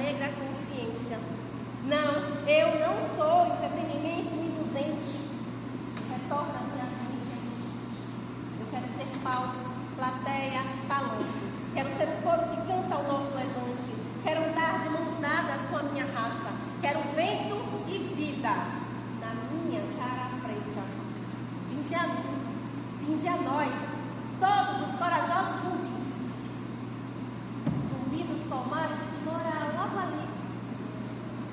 alegra a consciência. Não, eu não sou entretenimento induzente. Retorna a minha gente. Eu quero ser palco, plateia, palanque. Quero ser o coro que canta o nosso levante. Quero andar de mãos dadas com a minha raça. Quero vento e vida na minha cara preta. Vinde a mim, vinde a nós, todos os corajosos zumbis. Zumbi dos palmares que mora logo ali,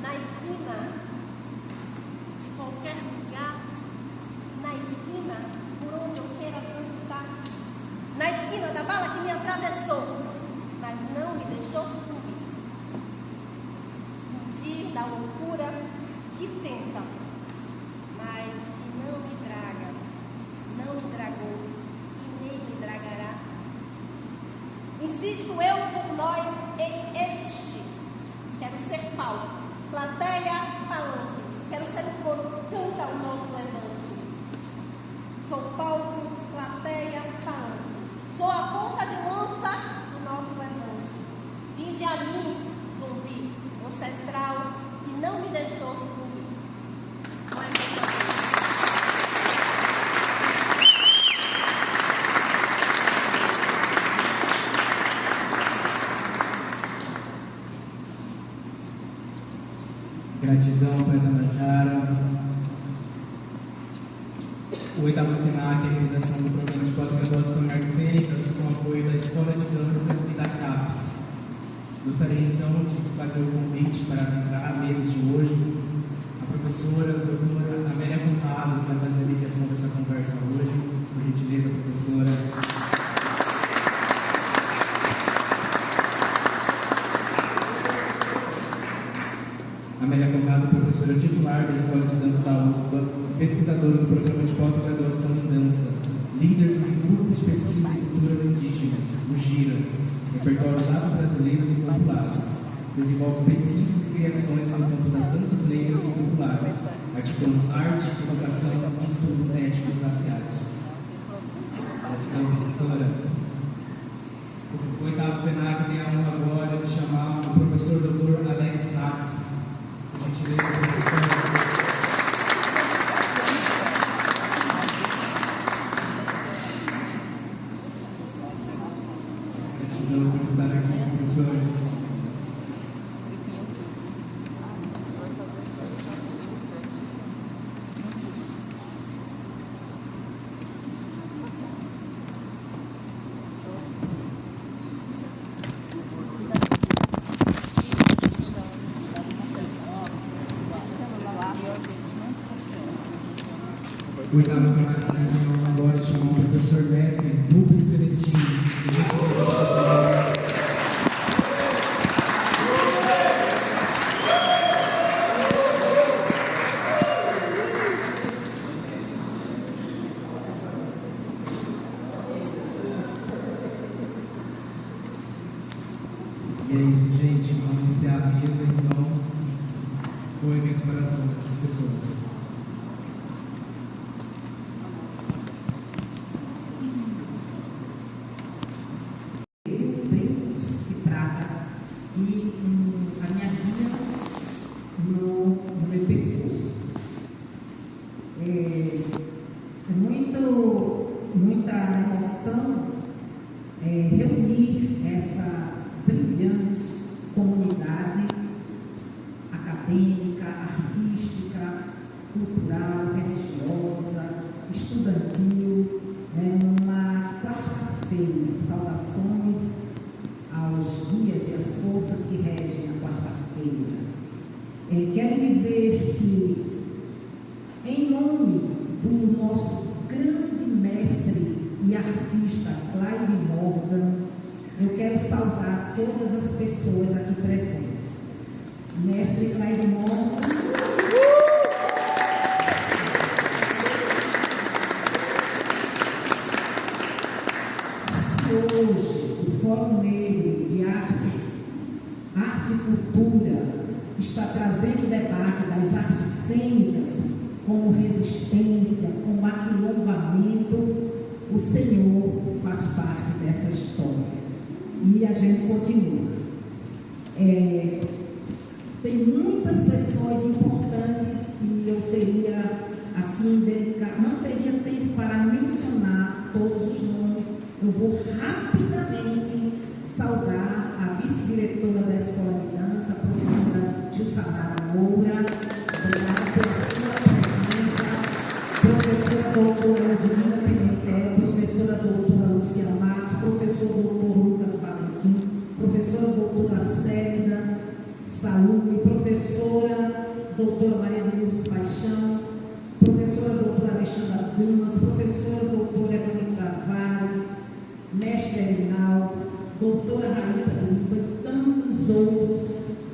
na esquina de qualquer lugar, na esquina por onde eu queira transitar, na esquina da bala que me atravessou, mas não me deixou sucumbir. Fugir da loucura que tenta, mas que não me draga, não me dragou e nem me dragará. Insisto eu por nós em existir. Quero ser palco, plateia, palanque. Quero ser o coro que canta o nosso levante. Sou palco, plateia, palanque. Sou a ponta de lança do nosso levante. Vinde a mim, zumbi ancestral, que não me deixou sucumbir. Não é verdade? Gratidão, Pai Tanajara. O oitavo FENAC, a realização do programa de pós-graduação em artes cênicas, com apoio da Escola de Dança e da CAPES. Gostaria então de fazer o convite para entrar à mesa de hoje a professora, a doutora Amélia Conrado, que vai fazer a mediação dessa conversa hoje. Por gentileza, professora. Amélia Conrado, professora titular da Escola de Dança da UFBA, pesquisadora do programa de pós-graduação em dança, líder do Grupo de Pesquisa em Culturas Indígenas, o GIRA, repertório afro-brasileiros e populares. Desenvolve pesquisas e criações no campo das danças negras e populares, articulando arte, educação e estudos étnicos raciais. Gratidão, professora. O oitavo FENAC tem a honra agora de chamar o professor Dr. Alex Nax. Gratidão por estar aqui, professor. O oitavo agora de chamar o professor mestre Rubens Celestino. E é isso, gente. Vamos iniciar a mesa, então, o evento para todas as pessoas. Muita emoção reunir essa brilhante comunidade acadêmica, artística, cultural, religiosa, estudantil, numa quarta-feira. Saudações aos guias e às forças que regem a quarta-feira. Quero dizer que, em nome do nosso grande mestre e artista Clyde Morgan, eu quero saudar todas as pessoas aqui presentes. Mestre Clyde Morgan, se hoje o Fórum Negro de Arte e Cultura está trazendo o debate das artes cênicas como resistência, como aquilombamento, o Senhor faz parte dessa história. E a gente continua. Tem muitas pessoas importantes e eu seria assim delicado, não teria tempo para mencionar todos os nomes. Eu vou rapidamente saudar a vice-diretora da Escola de Dança, a professora Gilsamara Moura. Obrigada pela sua presença. Professora doutora Edmila Pimentel, professora doutora Luciana Marcos, professor doutor Lucas Valentim, professora doutora Célida Saúde, professora doutora Maria de Lourdes Paixão, professora doutora Alexandra Dumas, professora doutora Evelyn Tavares, mestre Erinaldo, doutora Raíssa Biriba e tantos outros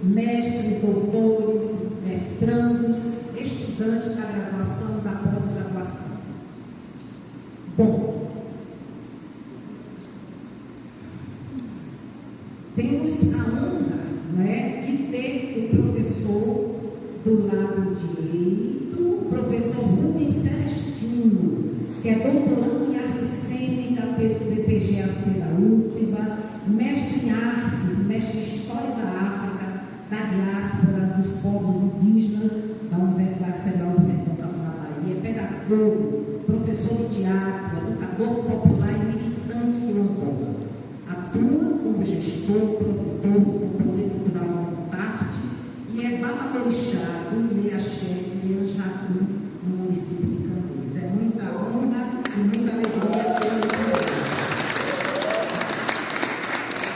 mestres, doutores, mestrandos, estudantes da graduação, da pós-graduação. Bom, temos a honra, né, de ter o professor do lado direito, o professor Rubens Celestino, que é doutorando em arte cênica pelo DPGAC da UFBA, mestre em artes, mestre em história da África, da diáspora, dos povos indígenas, da Universidade Federal do Recôncavo da Bahia, pedagogo, professor de teatro, educador popular e militante quilombola. Atua como gestor, produtor do componente cultural Montarte e é babalorixá do Imeaxé de Anjacu, no município de Candeias. É muita honra e muita alegria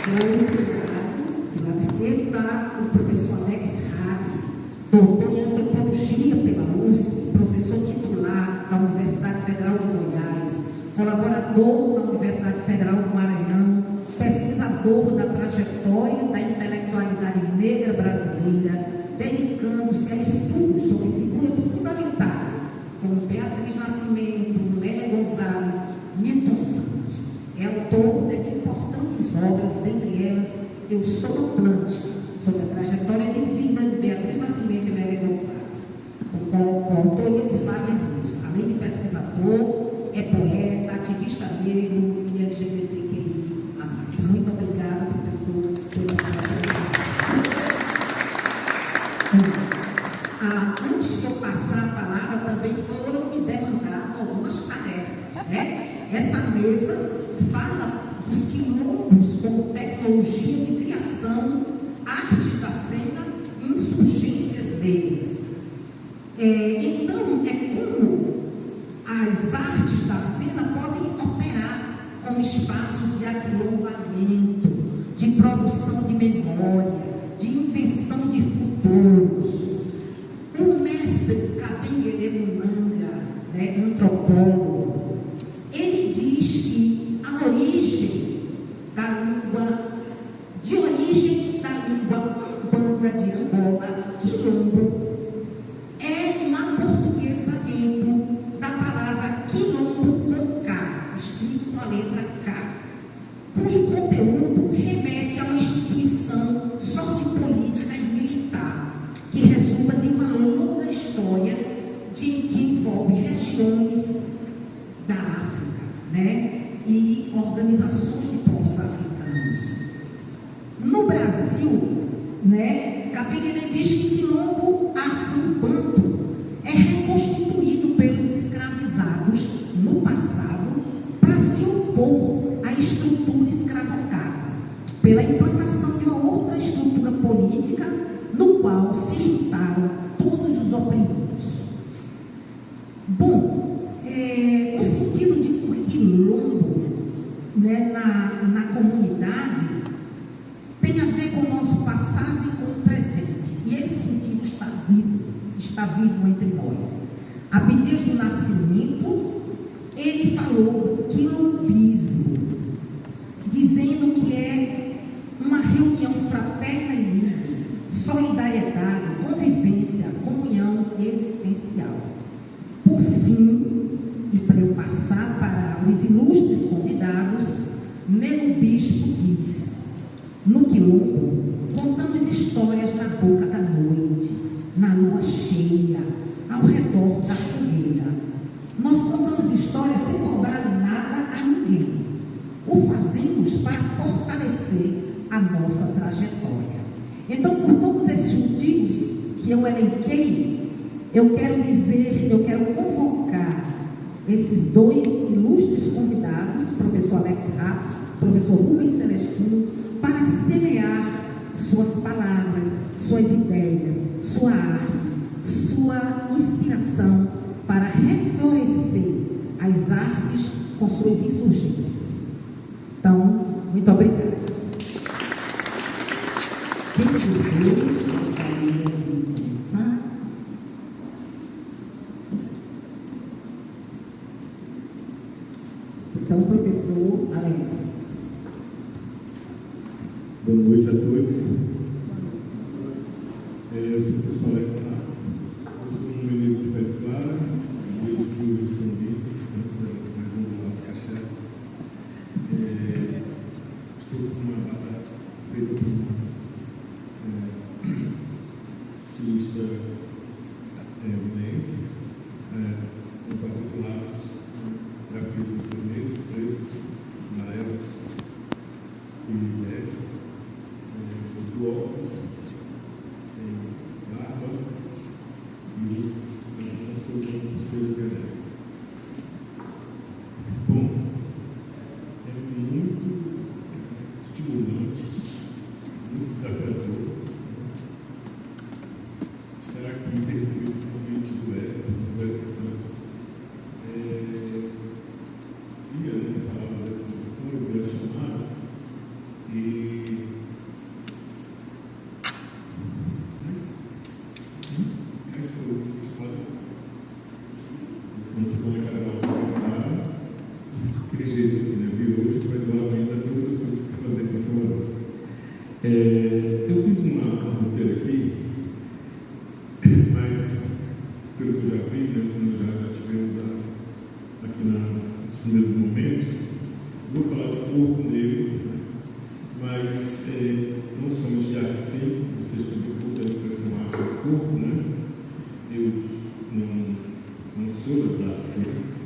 ter ele. Do lado esquerdo está o professor Alex Haas, doutor em antropologia pela USP, professor titular da Universidade Federal de Goiás, colaborador da Universidade Federal do Maranhão, pesquisador da trajetória da intelectualidade negra brasileira, dedicando-se a estudos sobre figuras fundamentais, como Beatriz Nascimento, Lélia Gonzalez, Milton Santos. É autor de importantes obras, dentre elas Eu Sou Atlântica, sobre a trajetória de vida de Beatriz Nascimento e Lélia Gonzalez, com a autoria de Fábio Luz. Além de pesquisador, é poeta, ativista negro e LGBTQI. Muito obrigada, professor, pela sua presença. Antes de eu passar a palavra, também foram me demandar algumas tarefas, né? Essa mesa fala dos quilombos como tecnologia de criação, artes da cena e insurgências negras. Então, como as artes da cena podem operar como espaços de aquilombolamento, de produção de memória, de invenção de futuros. O mestre Kabengele Munanga, né, antropólogo, ele diz que a origem da língua umbanda de Angola, quilombo, é um aportuguesamento da palavra quilombo com K, escrito com a letra K, cujo conteúdo remete a uma instituição sociopolítica e militar, que resulta de uma longa história que envolve regiões da África, né, e organizações de povos africanos. No Brasil, né, Kabengele diz que quilombo afro-banto é reconstituído pelos escravizados no passado para se opor à estrutura escravocrata, pela implantação de uma outra estrutura política no qual se juntaram todos os oprimidos. Bom, o sentido de quilombo, né, na comunidade tem a ver com o nosso passado e com o presente. E esse sentido está vivo entre nós. Abdias do Nascimento, ele falou do quilombismo, dizendo que é uma reunião fraterna e livre, solidariedade, convivência, comunhão existencial. Por fim, e para eu passar para os ilustres convidados, Nelo Bispo diz: no quilombo, contamos histórias na boca da noite, na lua cheia, ao redor da fogueira. Nós contamos histórias sem cobrar nada a ninguém. O fazemos para fortalecer a nossa trajetória. Então, por todos esses motivos que eu elenquei, eu quero convocar esses dois ilustres convidados, professor Alex Ratz, professor Rubens Celestino, para semear suas palavras, suas ideias, sua arte, sua inspiração para reflorescer as artes com suas insurgências. Então, muito obrigada. Quem de vocês gostaria de começar? Então, professor Alex. Boa noite a todos. Eu sou o professor Alex Ratz, eu sou um menino de Pé Claro, e eu fui de São Luís, mais um do nosso cachaça. Estou com uma batata feita por um estilista mineiro, em particular, grafismo vermelho, preto, amarelo e bege, de óculos, barba e não sou de pulseiras e anéis. Bom, é muito estimulante, muito desafiador estar aqui e ter recebido o convite do Hélio Santos. Ia na palavra da exposição, eu vi as chamadas e não se põe a cara para pensar, aquele jeito assim, né? Vi hoje, mas lá ainda todas as coisas que fazer com essa hora. Eu fiz uma roteira aqui, mas pelo que eu já vi, né, como já tivemos aqui nos primeiros momentos, vou falar do corpo negro, né? Mas não somos de arte sim, vocês também podem expressão arte do corpo, né? Eu não sou das artes cênicas.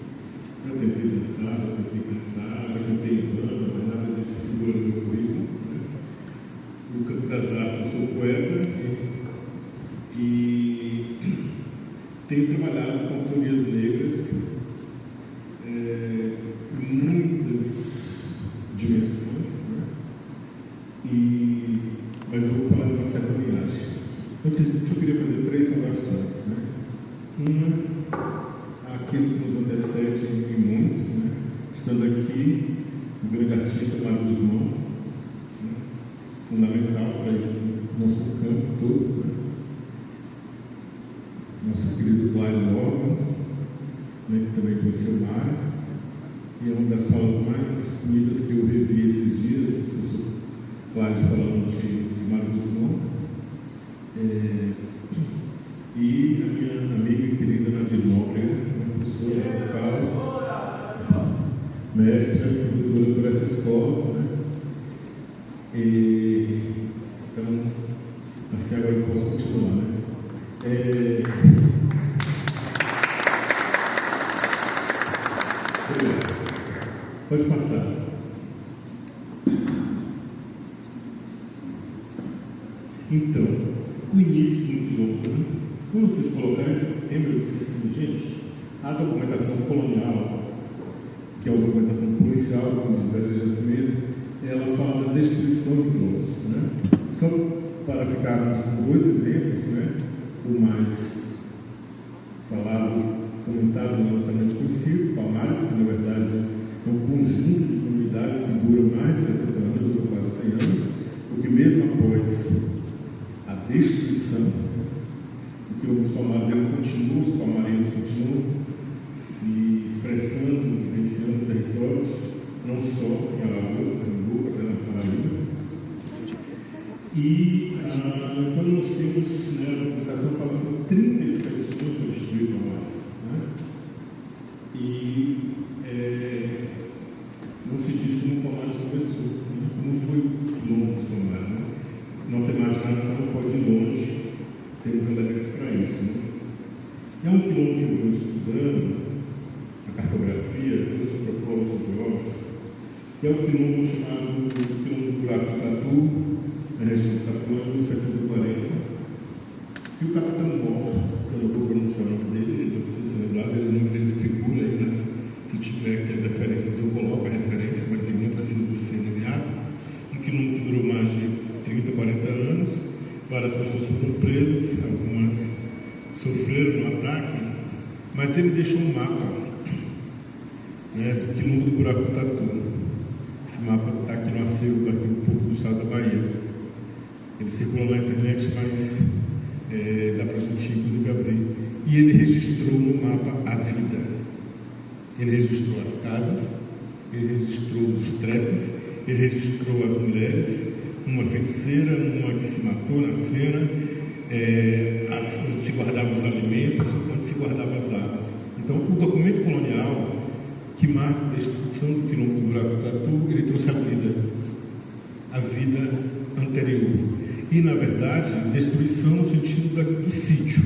Eu tentei dançar, eu tentei cantar, eu tentei banda, mas nada disso figura no meu currículo, né? No campo das artes eu sou poeta e tenho trabalhado com autorias negras em muitas dimensões, né? Mas eu vou falar de uma certa linhagem. Antes disso, eu queria fazer 3 saudações, né? Uma, aquilo que nos antecede e muito, né? Estando aqui, o grande artista Mário Guzmão, né? Fundamental para esse nosso campo todo, né? Nosso querido Cláudio Morgan, né? Que também conheceu o Mário, e é uma das falas mais bonitas que eu revi esses dias, o professor Cláudio falando de Mário Guzmão. E a minha amiga e querida Nadir Nóbrega, professora local, mestra, professora por essa escola, né? Então, assim agora eu posso continuar, né? Pode passar. Então, o início muito longo, né? Quando vocês colocarem esse embleticíssimo, gente, a documentação colonial, que é uma documentação policial, como diz a José Smith, ela fala da destruição de quilômetros, né? Só para ficarmos com 2 exemplos, né? O mais falado, comentado no lançamento conhecido, Palmares, que na verdade é um conjunto de comunidades que dura mais de 70 anos, ou quase 100 anos, porque mesmo após a destruição, os palmares continuam, os palmareiros continuam se expressando, vivenciando territórios, não só em Alagoas, Pernambuco, até na Paraíba. E quando nós temos, né, a publicação fala assim, 30 expedições para destruir palmares, né? E não se diz como o Palmares começou, né? Como foi longo os palmares, né? Nossa imaginação pode ir longe, temos elementos para isso, né? É um quilombo que eu estou estudando, a cartografia, eu sou antropólogo, sou geógrafo, que é um quilombo chamado quilombo do Buraco do Tatu, na região do Tatu, em 1700 E o capitão Mor, que eu não vou pronunciar o nome dele, não precisa ser lembrado, ele não dele figura aí, mas se tiver aqui as referências eu coloco a referência, mas ele não precisa ser nomeado. Um quilombo que durou mais de 30, 40 anos, várias pessoas foram presas, algumas sofreram no ataque, mas ele deixou um mapa, né, do quilombo do Buraco Tatu. Esse mapa está aqui no acervo daqui um pouco do estado da Bahia. Ele circula na internet, mas dá para a gente inclusive abrir. E ele registrou no mapa a vida. Ele registrou as casas, ele registrou os trepes, ele registrou as mulheres, uma feiticeira, uma que se matou na cena, onde se guardavam os alimentos, onde se guardavam as armas. Então, o documento colonial que marca a destruição do quilombo do Buraco Tatu, ele trouxe a vida anterior. E, na verdade, destruição no sentido do sítio,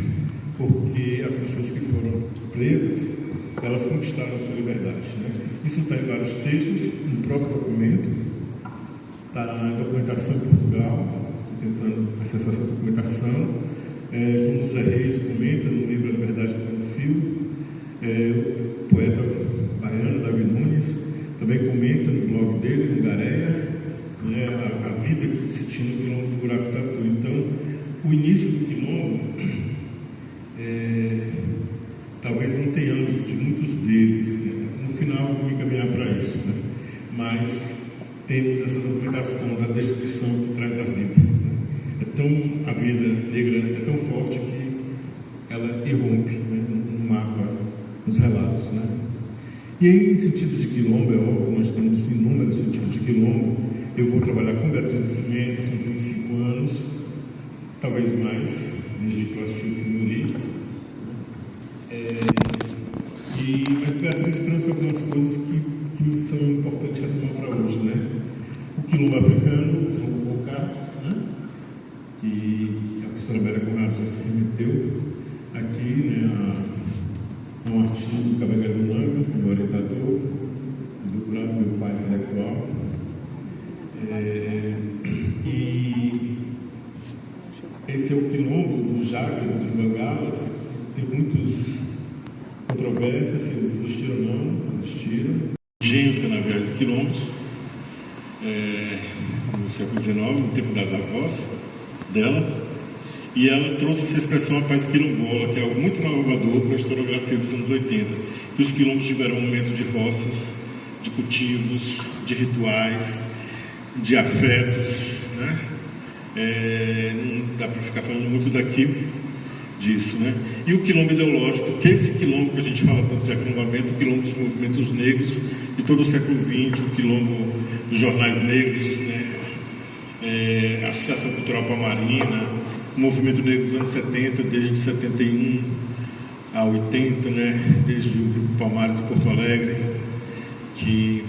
porque as pessoas que foram presas, elas conquistaram a sua liberdade, né? Isso está em vários textos, no próprio documento, está na documentação em Portugal, estou tentando acessar essa documentação. João José Reis comenta no livro A Liberdade pelo Fio, o poeta baiano Davi Nunes também comenta no blog dele, no Gareia, né, a vida que se tinha no quilombo do Buraco Tatu. Então, o início do quilombo, talvez não tenhamos de muitos deles, né? No final vou me encaminhar para isso, né? Mas temos essa documentação da destruição que traz a vida, né? A vida negra é tão forte que ela irrompe, né, no mapa, nos relatos, né? E aí, em sentido de quilombo, é óbvio, nós temos inúmeros sentidos de quilombo. Eu vou trabalhar com Beatriz Nascimento, são 35 anos, talvez mais, desde que eu assisti o filme Uri. Mas Beatriz trouxe algumas coisas que são importantes retomar para hoje, né? O quilombo africano, o Bocá, né? Que a professora Bélia Conrado já se remeteu aqui, né? A um artigo do Cabegá do Nanga, meu orientador, do lado do meu pai intelectual. E esse é o quilombo dos Jagras, dos Bangalas. Tem muitas controvérsias se eles existiram ou não, existiram. Engenhos, canaviais e quilombos, no século XIX, no tempo das avós dela. E ela trouxe essa expressão a paz quilombola, que é algo muito inovador para a historiografia dos anos 80, que os quilombos tiveram um momento de roças, de cultivos, de rituais, de afetos, né? Não dá para ficar falando muito disso, né? E o quilombo ideológico, que é esse quilombo que a gente fala tanto de aquilombamento, o quilombo dos movimentos negros de todo o século XX, o quilombo dos jornais negros, né? A Associação Cultural Palmarina, o movimento negro dos anos 70, desde 71 a 80, né? Desde o Grupo Palmares de Porto Alegre, que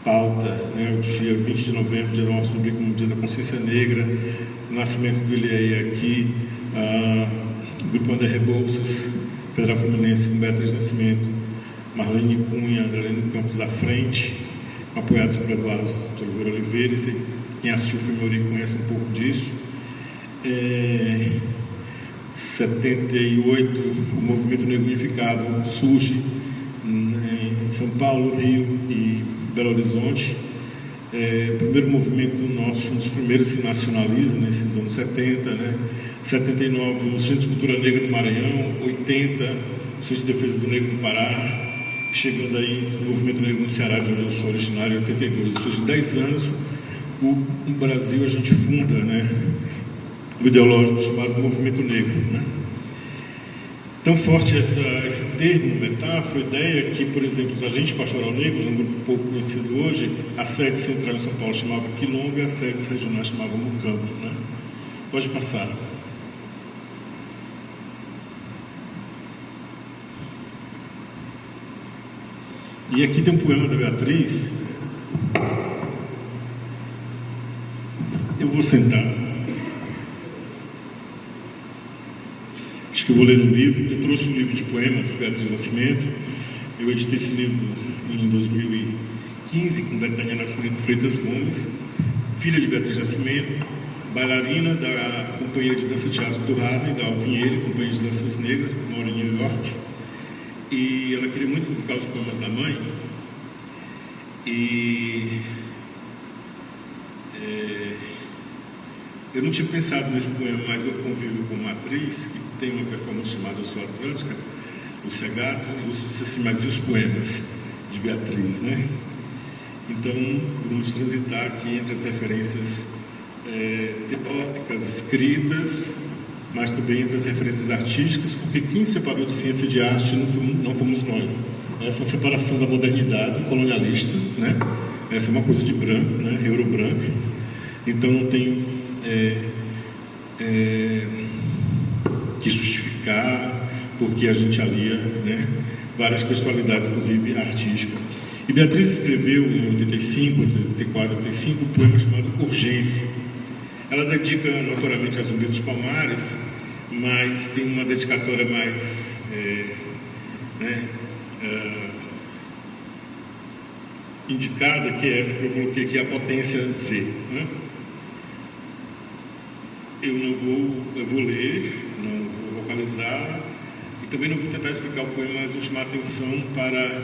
pauta, né, o dia 20 de novembro, dia nosso como Dia da Consciência Negra, o nascimento do Ilhéia aqui, o Grupo André Rebouças, Federal Fluminense com Beatriz Nascimento, Marlene Cunha, Andrelino Campos à frente, apoiados por Eduardo de Oliveira. Quem assistiu o filme Uri conhece um pouco disso. 78, o Movimento Negro Unificado surge em São Paulo, Rio e Belo Horizonte. O primeiro movimento nosso, um dos primeiros que nacionaliza nesses anos 70, né? 79, o Centro de Cultura Negra do Maranhão, 80, o Centro de Defesa do Negro do Pará, chegando aí o Movimento Negro no Ceará, de onde eu sou originário, 82. Ou seja, 10 anos, no Brasil a gente funda, né, o ideológico chamado Movimento Negro, né? Tão forte esse termo, metáfora, ideia que, por exemplo, os agentes pastoral negros, um grupo pouco conhecido hoje, a sede central em São Paulo chamava Quilombo e a sede regional chamava Mucambo, né? Pode passar. E aqui tem um poema da Beatriz. Eu vou sentar. Acho que eu vou ler no livro. Eu trouxe um livro de poemas, Beatriz Nascimento. Eu editei esse livro em 2015 com Betânia Nascimento Freitas Gomes, filha de Beatriz Nascimento, bailarina da Companhia de Dança Teatro do Harlem, da Alvinheira, Companhia de Danças Negras, que mora em New York. E ela queria muito publicar os poemas da mãe. E eu não tinha pensado nesse poema, mas eu convivo com uma atriz que tem uma performance chamada Eu Sou Atlântica, Lúcia Gato, e eu disse assim, mas e os poemas de Beatriz, né? Então, vamos transitar aqui entre as referências teóricas, escritas, mas também entre as referências artísticas, porque quem separou de ciência e de arte não fomos nós. Essa é uma separação da modernidade colonialista, né? Essa é uma coisa de branco, né? Euro-branco. Então não tem que justificar, porque a gente alia, né, várias textualidades, inclusive artística. E Beatriz escreveu em 85, 84, 85, um poema chamado Urgência. Ela dedica notoriamente a Zumbi dos Palmares, mas tem uma dedicatória mais indicada, que é essa que eu coloquei aqui, a potência Z, né? Eu vou ler, não vou vocalizar, e também não vou tentar explicar o poema, mas vou chamar a atenção para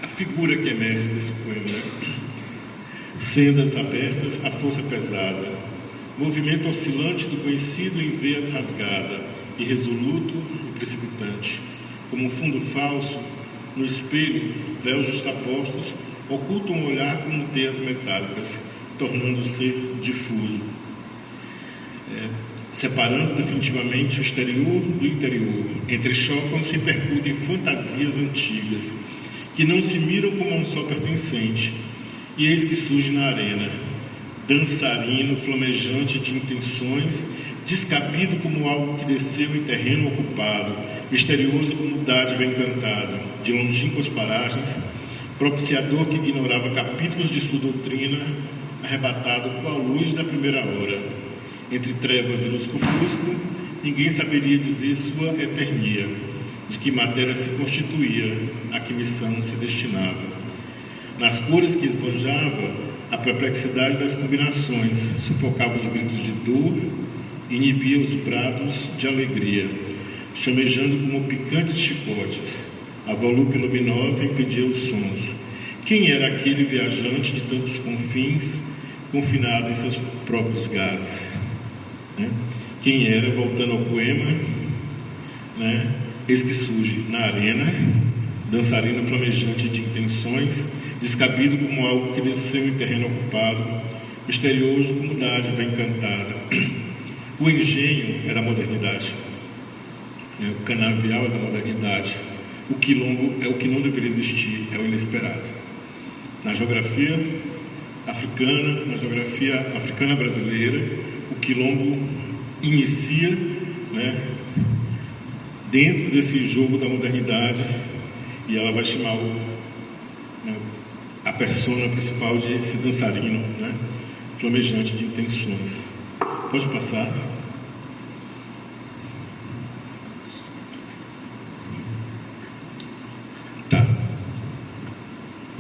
a figura que emerge desse poema, né? Sendas abertas, a força pesada, movimento oscilante do conhecido em veias rasgada, irresoluto e precipitante, como um fundo falso, no espelho, véus justapostos, ocultam um olhar como teias metálicas, tornando-se difuso, separando definitivamente o exterior do interior, entrechocam-se e percutem fantasias antigas, que não se miram como a um só pertencente, e eis que surge na arena, dançarino, flamejante de intenções, descabido como algo que desceu em terreno ocupado, misterioso como dádiva encantada, de longínquas paragens, propiciador que ignorava capítulos de sua doutrina, arrebatado com a luz da primeira hora. Entre trevas e lusco-fusco, ninguém saberia dizer sua eternia, de que matéria se constituía, a que missão se destinava. Nas cores que esbanjava, a perplexidade das combinações sufocava os gritos de dor, inibia os brados de alegria, chamejando como picantes chicotes. A volúpia luminosa impedia os sons. Quem era aquele viajante de tantos confins, confinado em seus próprios gases? Né? Quem era, voltando ao poema, né? Eis que surge na arena, dançarino flamejante de intenções, descabido como algo que desceu em terreno ocupado, misterioso como dádiva encantada. O engenho é da modernidade, o canavial é da modernidade, o quilombo é o que não deveria existir, é o inesperado. Na geografia africana brasileira, o quilombo inicia, né, dentro desse jogo da modernidade, e ela vai chamar a persona principal de esse dançarino, né, flamejante de intenções. Pode passar. Tá.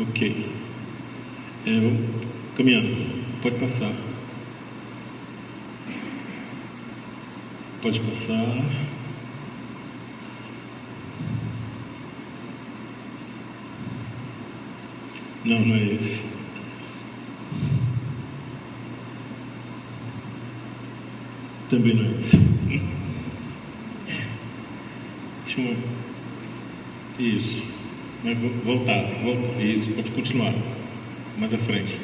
Ok. Caminhando. Pode passar. Pode passar. Não, não é esse. Também não é esse. Deixa eu... Isso. Mas voltar. Isso, pode continuar. Mais à frente.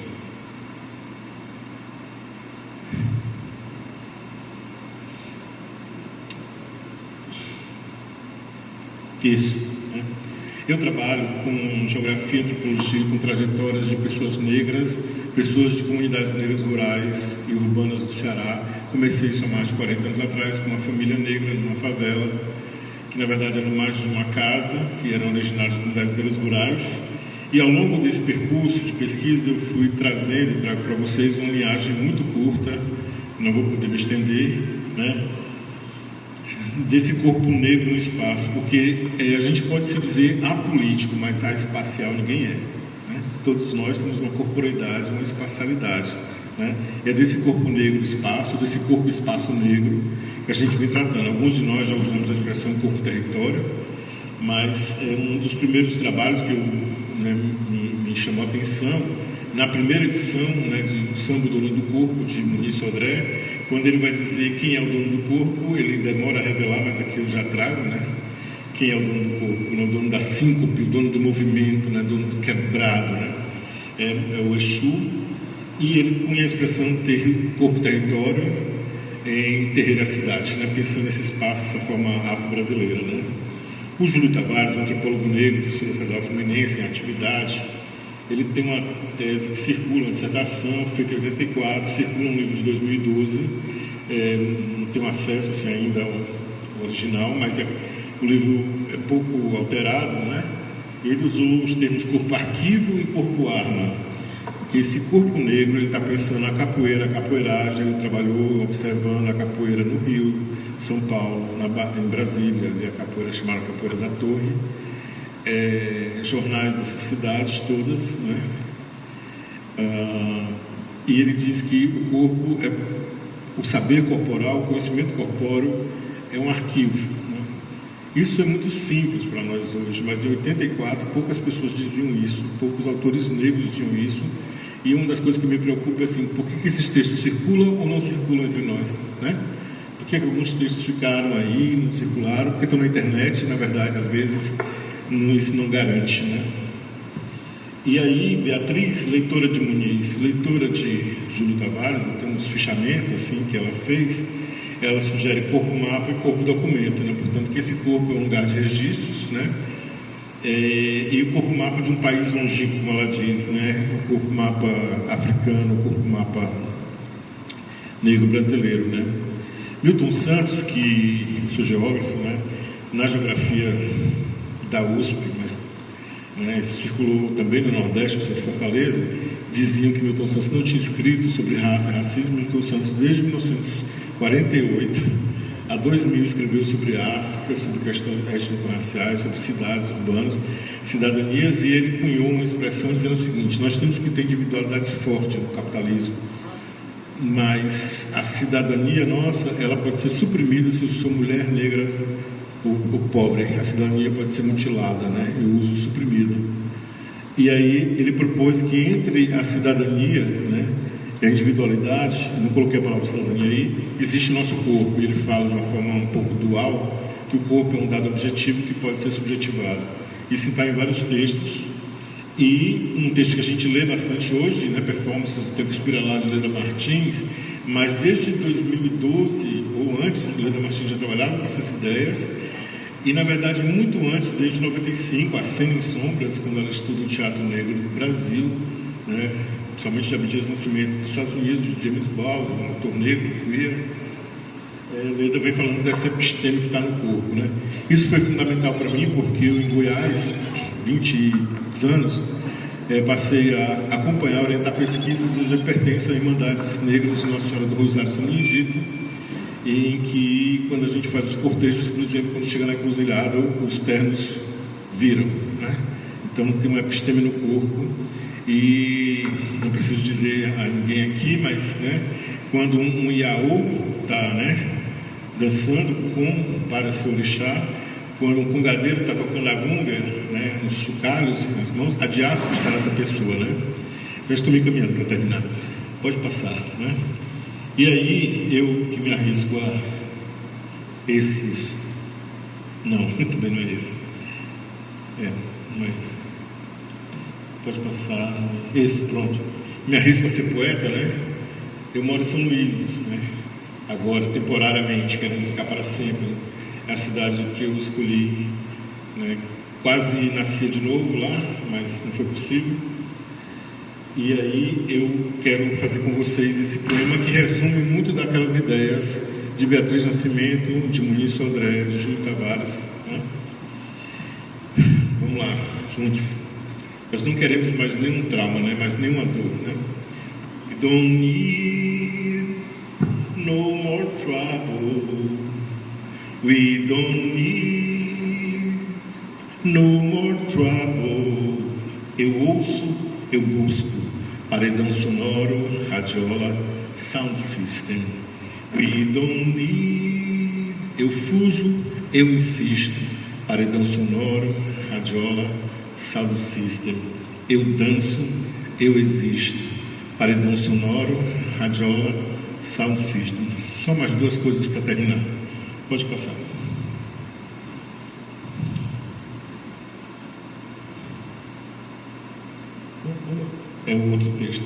Isso. Né? Eu trabalho com geografia, antropologia, com trajetórias de pessoas negras, pessoas de comunidades negras rurais e urbanas do Ceará. Comecei isso há mais de 40 anos atrás com uma família negra numa favela, que na verdade era mais de uma casa, que eram originários de comunidades negras rurais. E ao longo desse percurso de pesquisa eu fui trazendo e trago para vocês uma linhagem muito curta, não vou poder me estender, né, desse corpo negro no espaço, porque a gente pode se dizer apolítico, mas espacial ninguém é, né? Todos nós temos uma corporeidade, uma espacialidade, né? É desse corpo negro espaço, desse corpo espaço negro que a gente vem tratando. Alguns de nós já usamos a expressão corpo território, mas é um dos primeiros trabalhos que me chamou a atenção, na primeira edição, né, de Samba do Dono do Corpo, de Muniz Sodré, quando ele vai dizer quem é o dono do corpo, ele demora a revelar, mas aqui eu já trago, né? Quem é o dono do corpo? Né? O dono da síncope, o dono do movimento, né? O dono do quebrado, né? É o Exu, e ele põe a expressão corpo-território em Terreira Cidade, né? Pensando nesse espaço, essa forma afro-brasileira, né? O Júlio Tavares, um antropólogo negro, professor da Federal Fluminense, em atividade, ele tem uma tese que circula, uma dissertação feita em 84, circula um livro de 2012, não tenho acesso assim, ainda ao original, mas o livro é pouco alterado, né? Ele usou os termos corpo arquivo e corpo arma, porque esse corpo negro, ele está pensando na capoeira, a capoeiragem, ele trabalhou observando a capoeira no Rio, São Paulo, em Brasília, a capoeira chamada Capoeira da Torre, jornais dessas cidades todas, né? E ele diz que o corpo o saber corporal, o conhecimento corpóreo é um arquivo, né? Isso é muito simples para nós hoje, mas em 84 poucas pessoas diziam isso, poucos autores negros diziam isso, e uma das coisas que me preocupa é assim, por que esses textos circulam ou não circulam entre nós, né? Por que alguns textos ficaram aí, não circularam, porque estão na internet, na verdade, às vezes isso não garante, né? E aí, Beatriz, leitora de Muniz, leitora de Júlio Tavares, tem uns fichamentos assim que ela fez, ela sugere corpo-mapa e corpo-documento, né? Portanto, que esse corpo é um lugar de registros, né? E o corpo-mapa de um país longínquo, como ela diz, né? O corpo-mapa africano, o corpo-mapa negro brasileiro, né? Milton Santos, que sou geógrafo, né? Na geografia da USP, mas isso circulou também no Nordeste, sobre Fortaleza, diziam que Milton Santos não tinha escrito sobre raça e racismo. Milton Santos, desde 1948 a 2000, escreveu sobre África, sobre questões étnico-raciais, sobre cidades urbanas, cidadanias, e ele cunhou uma expressão dizendo o seguinte: nós temos que ter individualidades fortes no capitalismo, mas a cidadania nossa, ela pode ser suprimida se eu sou mulher negra, o pobre, a cidadania pode ser mutilada, né? Eu uso suprimido. E aí ele propôs que entre a cidadania, né, e a individualidade, não coloquei a palavra cidadania aí, existe o nosso corpo. E ele fala de uma forma um pouco dual, que o corpo é um dado objetivo que pode ser subjetivado. Isso está em vários textos. E um texto que a gente lê bastante hoje, né, Performance do Tempo Espiralado, de Leda Martins, mas desde 2012 ou antes, Leda Martins já trabalhava com essas ideias. E, na verdade, muito antes, desde 95, a Cena em Sombras, quando ela estuda o teatro negro do Brasil, né, principalmente de Abdias Nascimento dos Estados Unidos, de James Baldwin, um autor negro, queer, Leda vem falando dessa episteme que está no corpo, né? Isso foi fundamental para mim, porque eu, em Goiás, 20 anos, passei a acompanhar, orientar pesquisas. Eu já pertenço a Irmandades Negras de Nossa Senhora do Rosário São Benedito, em que, quando a gente faz os cortejos, por exemplo, quando chega na encruzilhada, os ternos viram, né? Então tem uma episteme no corpo, e não preciso dizer a ninguém aqui, mas, né, quando um iaô está, né, dançando para seu orixá, quando um congadeiro está tocando a gunga, né, nos chocalhos, nas mãos, a diáspora está nessa pessoa, né? Já estou me encaminhando para terminar. Pode passar, né? E aí, eu que me arrisco a esses... Não, também não é esse. Não é esse. Pode passar. Esse, pronto. Me arrisco a ser poeta, né? Eu moro em São Luís, né? Agora, temporariamente, querendo ficar para sempre. É a cidade que eu escolhi, né? Quase nasci de novo lá, mas não foi possível. E aí eu quero fazer com vocês esse poema que resume muito daquelas ideias de Beatriz Nascimento, de Muniz Sodré, de Júlio Tavares, né? Vamos lá, juntos. Nós não queremos mais nenhum trauma, né? Mais nenhuma dor, né? We don't need no more trouble. We don't need no more trouble. Eu ouço, eu busco, para paredão sonoro, radiola, sound system. We don't need. Eu fujo, eu insisto, paredão sonoro, radiola, sound system. Eu danço, eu existo, paredão sonoro, radiola, sound system. Só mais duas coisas para terminar. Pode passar. É o outro texto.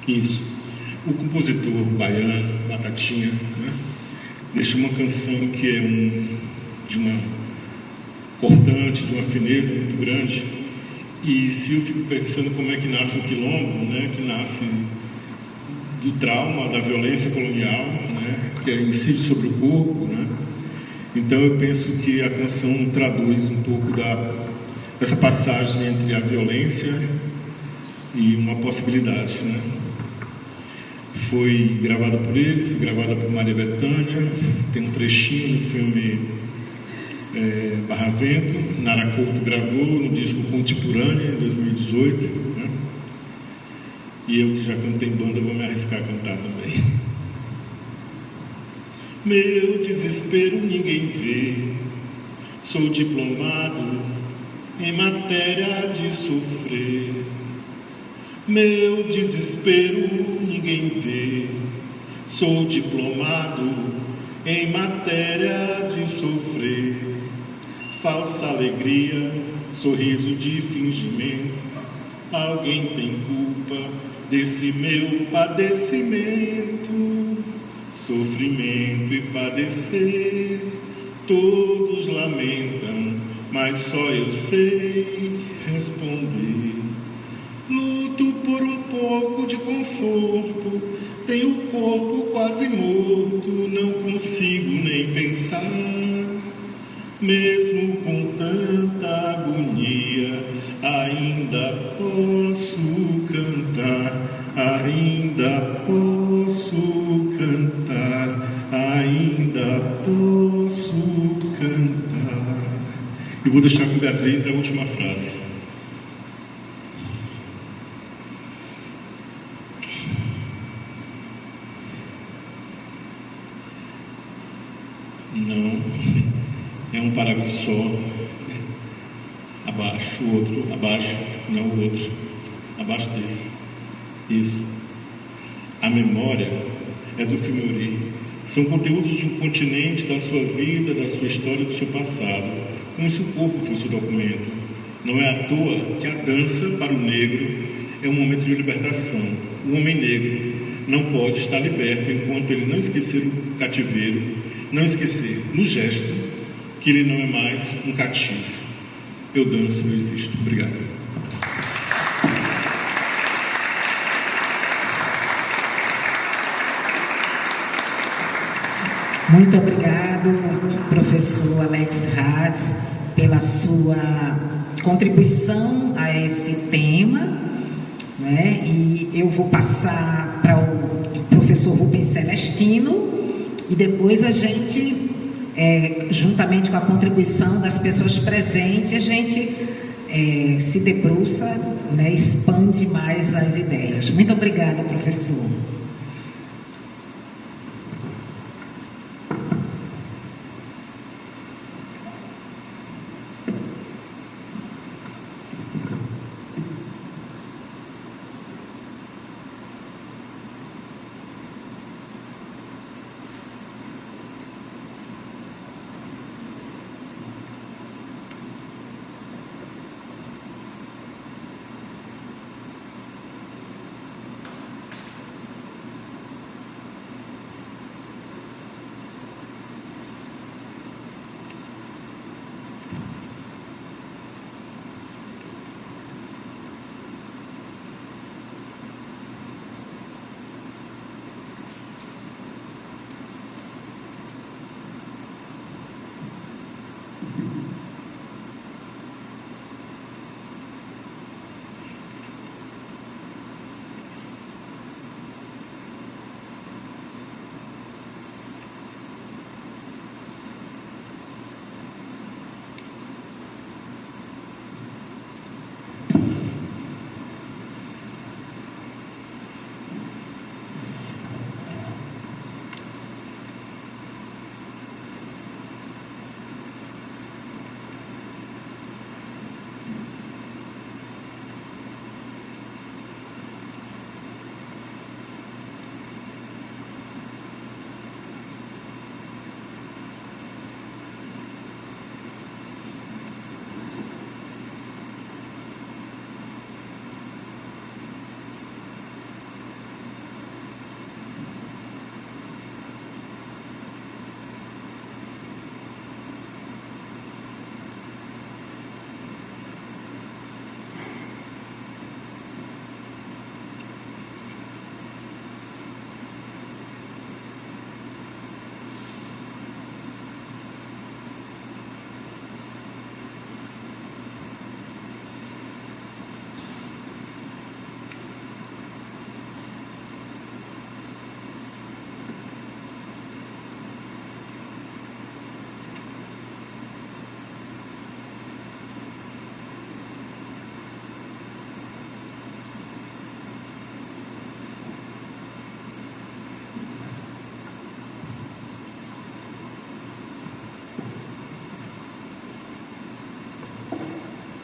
Isso. O compositor baiano, Batatinha, né, deixou uma canção que é de uma cortante, de uma fineza muito grande. E se eu fico pensando como é que nasce o quilombo, né, que nasce do trauma, da violência colonial, né, que incide sobre o corpo, né? Então eu penso que a canção traduz um pouco dessa passagem entre a violência e uma possibilidade, né? Foi gravada por ele, foi gravada por Maria Bethânia, tem um trechinho no filme Barra Vento, Nara Couto gravou no disco Contemporânea, em 2018, né? E eu que já canto em banda vou me arriscar a cantar também. Meu desespero ninguém vê, sou diplomado em matéria de sofrer. Meu desespero ninguém vê, sou diplomado em matéria de sofrer. Falsa alegria, sorriso de fingimento, alguém tem culpa desse meu padecimento. Sofrimento e padecer, todos lamentam, mas só eu sei responder. Luto por um pouco de conforto, tenho o corpo quase morto, não consigo nem pensar. Mesmo com tanta agonia, ainda posso cantar, ainda posso cantar, ainda posso cantar. Eu vou deixar com Beatriz a última frase. Não, é um parágrafo só. Abaixo, o outro, abaixo, não o outro, abaixo desse. Isso. A memória é do filme Uri. São conteúdos de um continente, da sua vida, da sua história, do seu passado, como se o corpo fosse o documento. Não é à toa que a dança, para o negro, é um momento de libertação. O homem negro não pode estar liberto enquanto ele não esquecer o cativeiro, não esquecer no gesto que ele não é mais um cativo. Eu danço, eu existo. Obrigado. Muito obrigado, professor Alex Hades, pela sua contribuição a esse tema, né? E eu vou passar para o professor Rubens Celestino e depois a gente, juntamente com a contribuição das pessoas presentes, a gente se debruça, né, expande mais as ideias. Muito obrigada, professor.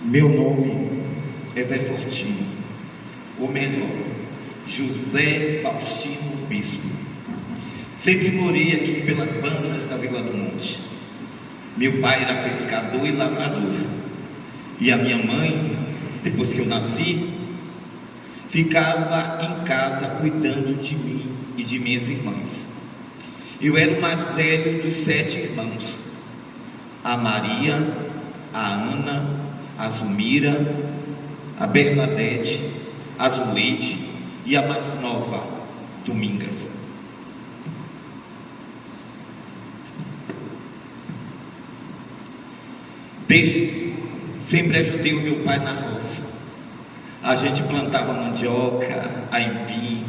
Meu nome é Zé Fortino, ou melhor, José Faustino Bispo. Sempre morei aqui pelas bandas da Vila do Monte. Meu pai era pescador e lavrador. E a minha mãe, depois que eu nasci, ficava em casa cuidando de mim e de minhas irmãs. Eu era o mais velho dos 7 irmãos. A Maria, a Ana, a Zumira, a Bernadette, a Zuleide e a mais nova, Domingas. Sempre ajudei o meu pai na roça. A gente plantava mandioca, aipim,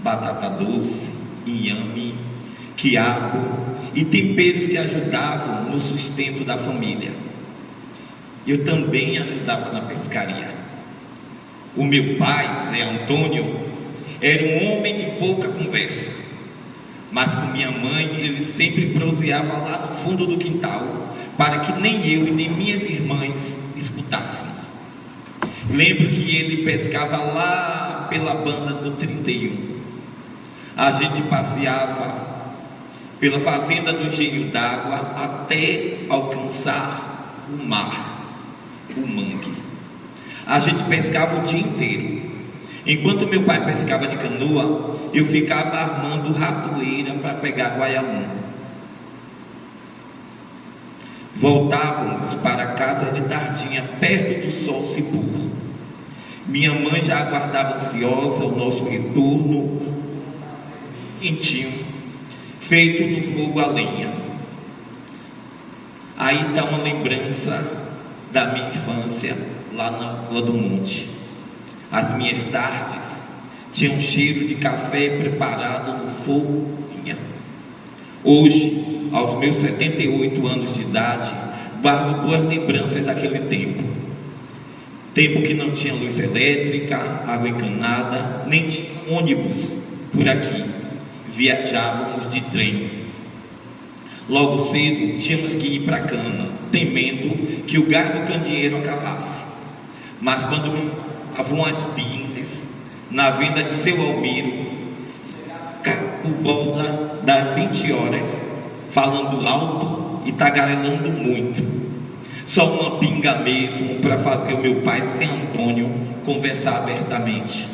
batata doce, inhame, quiabo e temperos que ajudavam no sustento da família. Eu também ajudava na pescaria. O meu pai, Zé Antônio, era um homem de pouca conversa, mas com minha mãe ele sempre proseava lá no fundo do quintal, para que nem eu e nem minhas irmãs escutássemos. Lembro que ele pescava lá pela banda do 31. A gente passeava pela fazenda do Engenho d'Água até alcançar o mar, o mangue. A gente pescava o dia inteiro. Enquanto meu pai pescava de canoa, eu ficava armando ratoeira para pegar guaiamum. Voltávamos para casa de tardinha, perto do sol se pôr. Minha mãe já aguardava ansiosa o nosso retorno, quentinho, feito no fogo a lenha. Aí está uma lembrança da minha infância, lá na Vila do Monte. As minhas tardes tinham cheiro de café preparado no fogo. Hoje, aos meus 78 anos de idade, guardo boas lembranças daquele tempo. Tempo que não tinha luz elétrica, água encanada, nem tinha ônibus por aqui. Viajávamos de trem. Logo cedo, tínhamos que ir para a cama, temendo que o gado candeeiro acabasse. Mas quando estavam as pingas na venda de seu Almiro, por volta das 20 horas, falando alto e tagarelando muito. Só uma pinga mesmo para fazer o meu pai, Zé Antônio, conversar abertamente.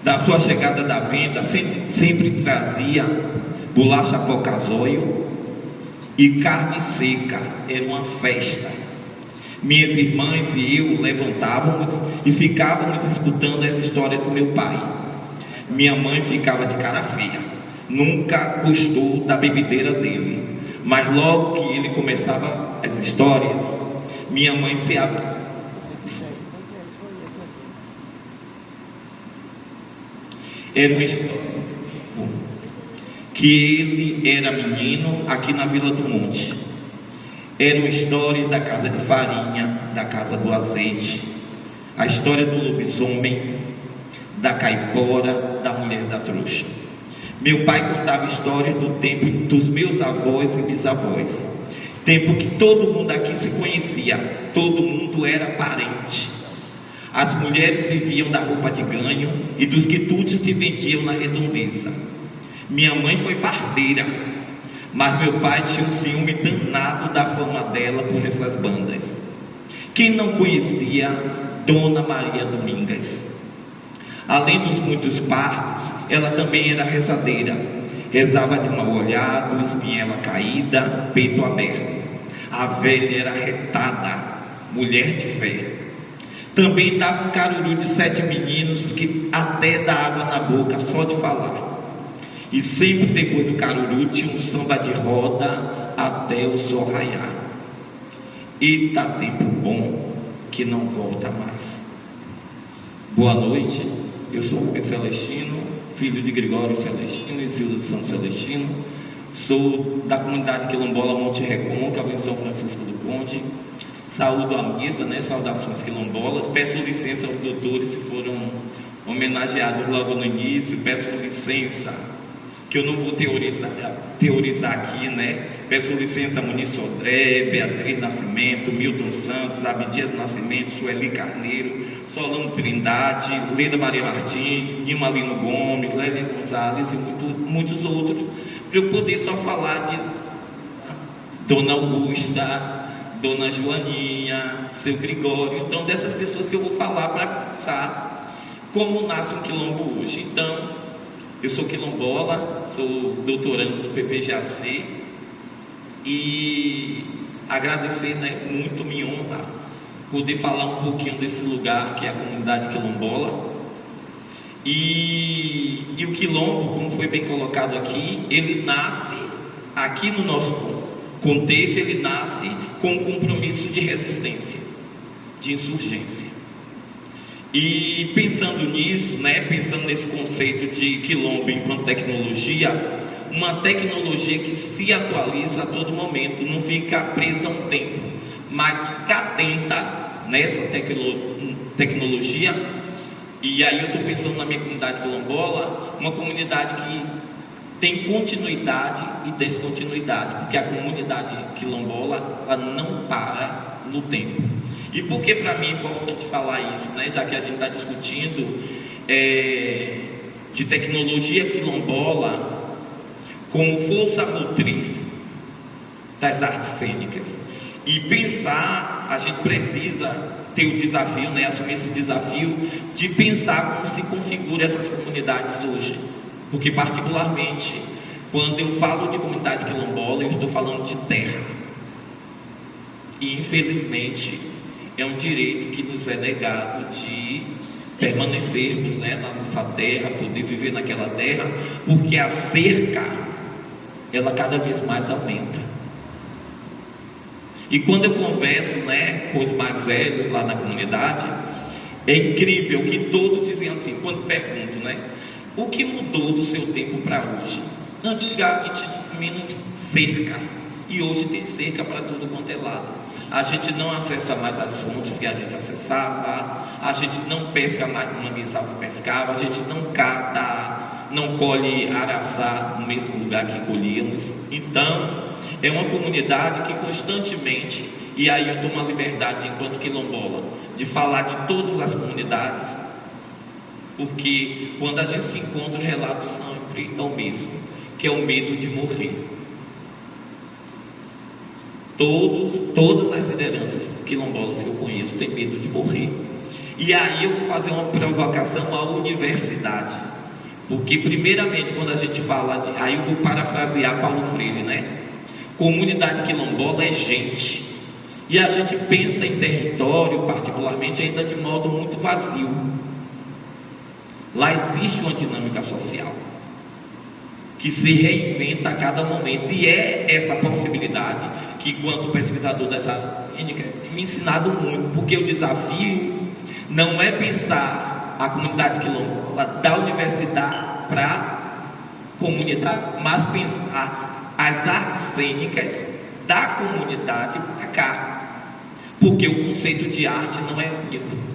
Da sua chegada da venda, sempre trazia bolacha pocazóio e carne seca. Era uma festa. Minhas irmãs e eu levantávamos e ficávamos escutando as histórias do meu pai. Minha mãe ficava de cara feia, nunca gostou da bebedeira dele, mas logo que ele começava as histórias, minha mãe se abria. Era uma história que ele era menino aqui na Vila do Monte. Era uma história da casa de farinha, da casa do azeite, a história do lobisomem, da caipora, da mulher da trouxa. Meu pai contava histórias do tempo dos meus avós e bisavós, tempo que todo mundo aqui se conhecia, todo mundo era parente. As mulheres viviam da roupa de ganho e dos quitutes se vendiam na redondeza. Minha mãe foi parteira, mas meu pai tinha um ciúme danado da fama dela por essas bandas. Quem não conhecia Dona Maria Domingas? Além dos muitos partos, ela também era rezadeira. Rezava de mal olhado, espinhela caída, peito aberto. A velha era retada, mulher de fé. Também dava um caruru de 7 meninos que até dá água na boca só de falar. E sempre depois do caruru tinha um samba de roda até o sol raiar. Eita tempo bom que não volta mais. Boa noite. Eu sou o Pedro Celestino, filho de Gregório Celestino e Zilda de São Celestino. Sou da comunidade quilombola Monte Recôncavo, em São Francisco do Conde. Saúdo a mesa, saudações quilombolas. Peço licença aos doutores se foram homenageados logo no início. Peço licença, que eu não vou teorizar aqui, Peço licença a Muniz Sodré, Beatriz Nascimento, Milton Santos, Abdias Nascimento, Sueli Carneiro, Solano Trindade, Leda Maria Martins, Nilma Lino Gomes, Lélia Gonzalez e muitos outros, para eu poder só falar de Dona Augusta, Dona Joaninha, Seu Gregório. Então, dessas pessoas que eu vou falar para pensar como nasce um quilombo hoje. Então, eu sou quilombola, sou doutorando do PPGAC e agradecer, né, muito, me honra poder falar um pouquinho desse lugar que é a comunidade quilombola. E o quilombo, como foi bem colocado aqui, ele nasce aqui no nosso contexto, ele nasce com um compromisso de resistência, de insurgência. E pensando nisso, né, pensando nesse conceito de quilombo enquanto tecnologia, uma tecnologia que se atualiza a todo momento, não fica presa a um tempo, mas fica atenta nessa tecnologia. E aí eu estou pensando na minha comunidade quilombola, uma comunidade que tem continuidade e descontinuidade, porque a comunidade quilombola, ela não para no tempo. E por que para mim é importante falar isso, né? Já que a gente está discutindo de tecnologia quilombola como força motriz das artes cênicas. E pensar, a gente precisa ter o desafio, né? Assumir esse desafio de pensar como se configura essas comunidades hoje. Porque particularmente, quando eu falo de comunidade quilombola, eu estou falando de terra. E infelizmente é um direito que nos é negado de permanecermos, né, na nossa terra, poder viver naquela terra, porque a cerca, ela cada vez mais aumenta. E quando eu converso, né, com os mais velhos lá na comunidade, é incrível que todos dizem assim, quando pergunto, né, o que mudou do seu tempo para hoje? Antigamente tinha menos cerca, e hoje tem cerca para tudo quanto é lado. A gente não acessa mais as fontes que a gente acessava, a gente não pesca mais no manguezal que pescava, a gente não cata, não colhe araçá no mesmo lugar que colhíamos. Então, é uma comunidade que constantemente, e aí eu tomo a liberdade enquanto quilombola, de falar de todas as comunidades, porque quando a gente se encontra, o relato sempre é o mesmo, que é o medo de morrer. Todas as lideranças quilombolas que eu conheço têm medo de morrer. E aí eu vou fazer uma provocação à universidade, porque primeiramente quando a gente fala de, aí eu vou parafrasear Paulo Freire, né? Comunidade quilombola é gente, e a gente pensa em território particularmente ainda de modo muito vazio. Lá existe uma dinâmica social que se reinventa a cada momento, e é essa possibilidade que, enquanto pesquisador dessa clínica, tem me ensinado muito, porque o desafio não é pensar a comunidade quilombola da universidade para a comunidade, mas pensar as artes cênicas da comunidade para cá, porque o conceito de arte não é único.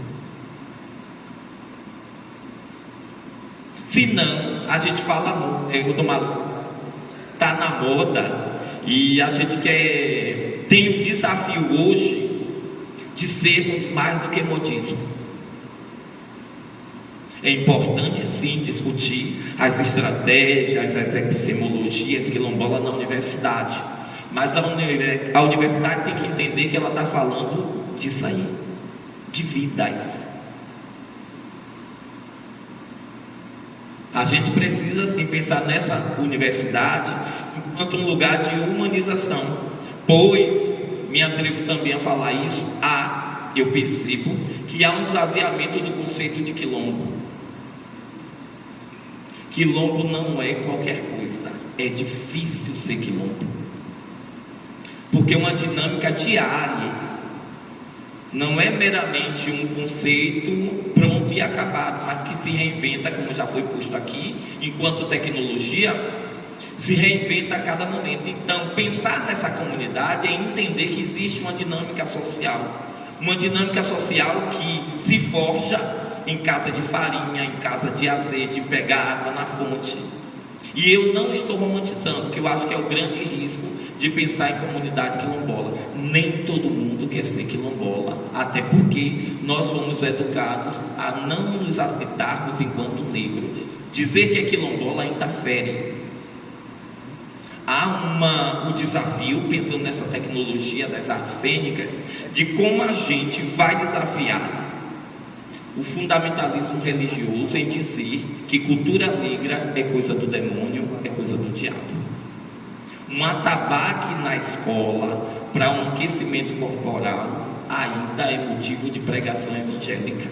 Se não, a gente fala, eu vou tomar, está na moda, e a gente tem o desafio hoje de sermos mais do que modismo. É importante sim discutir as estratégias, as epistemologias quilombolas na universidade, mas a universidade tem que entender que ela está falando disso aí, de vidas. A gente precisa sim pensar nessa universidade enquanto um lugar de humanização, pois me atrevo também a falar isso, eu percebo que há um esvaziamento do conceito de quilombo. Quilombo não é qualquer coisa, é difícil ser quilombo, porque é uma dinâmica diária. Não é meramente um conceito pronto e acabado, mas que se reinventa, como já foi posto aqui, enquanto tecnologia, se reinventa a cada momento. Então, pensar nessa comunidade é entender que existe uma dinâmica social que se forja em casa de farinha, em casa de azeite, em pegar água na fonte. E eu não estou romantizando, que eu acho que é o grande risco de pensar em comunidade quilombola. Nem todo mundo quer ser quilombola, até porque nós fomos educados a não nos aceitarmos enquanto negro. Dizer que é quilombola ainda fere. Há o desafio, pensando nessa tecnologia das artes cênicas, de como a gente vai desafiar o fundamentalismo religioso em dizer que cultura negra é coisa do demônio, é coisa do diabo. Um atabaque na escola para um aquecimento corporal ainda é motivo de pregação evangélica.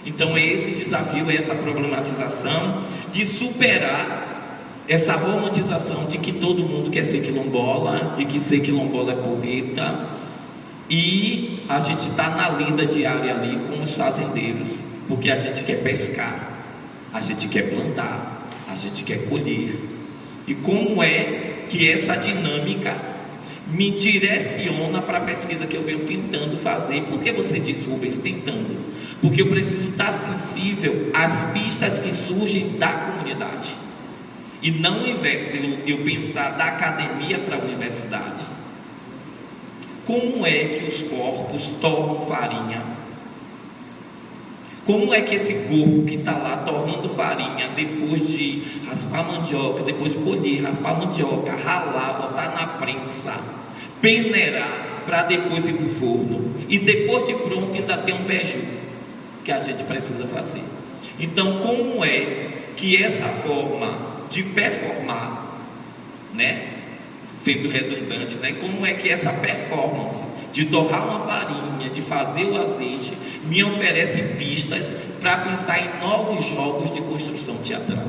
Então é esse desafio, é essa problematização de superar essa romantização de que todo mundo quer ser quilombola, de que ser quilombola é porreta, e a gente está na lida diária ali com os fazendeiros, porque a gente quer pescar, a gente quer plantar, a gente quer colher. E como é que essa dinâmica me direciona para a pesquisa que eu venho tentando fazer? Por que você diz, Rubens, tentando? Porque eu preciso estar sensível às pistas que surgem da comunidade. E não, ao invés de eu pensar da academia para a universidade, como é que os corpos tornam farinha? Como é que esse corpo que está lá tornando farinha, depois de raspar mandioca, depois de colher, raspar mandioca, ralar, botar na prensa, peneirar, para depois ir para o forno, e depois de pronto ainda tem um beiju que a gente precisa fazer. Então, como é que essa forma de performar, né, sendo redundante, né, como é que essa performance de torrar uma farinha, de fazer o azeite, me oferece pistas para pensar em novos jogos de construção teatral?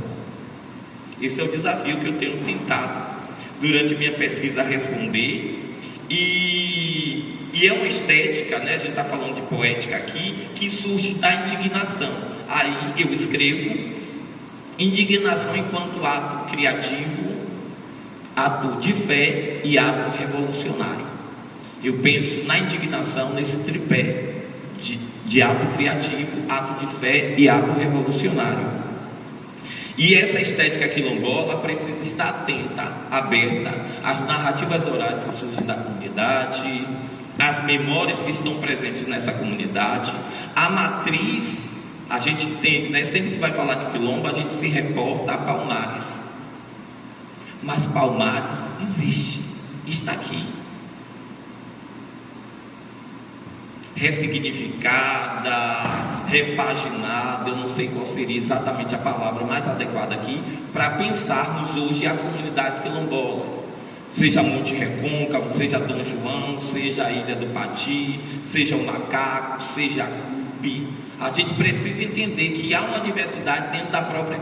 Esse é o desafio que eu tenho tentado durante minha pesquisa responder, e é uma estética, né, a gente está falando de poética aqui, que surge da indignação. Aí eu escrevo indignação enquanto ato criativo, ato de fé e ato revolucionário. Eu penso na indignação nesse tripé de ato criativo, ato de fé e ato revolucionário. E essa estética quilombola precisa estar atenta, aberta às narrativas orais que surgem da comunidade, às memórias que estão presentes nessa comunidade, a matriz. A gente tende, né, sempre que vai falar de quilombo, a gente se reporta a Palmares. Mas Palmares existe, está aqui. Ressignificada, repaginada, eu não sei qual seria exatamente a palavra mais adequada aqui, para pensarmos hoje as comunidades quilombolas. Seja Monte Recôncavo, seja Dom João, seja a Ilha do Pati, seja o Macaco, seja a Cupi. A gente precisa entender que há uma diversidade dentro da própria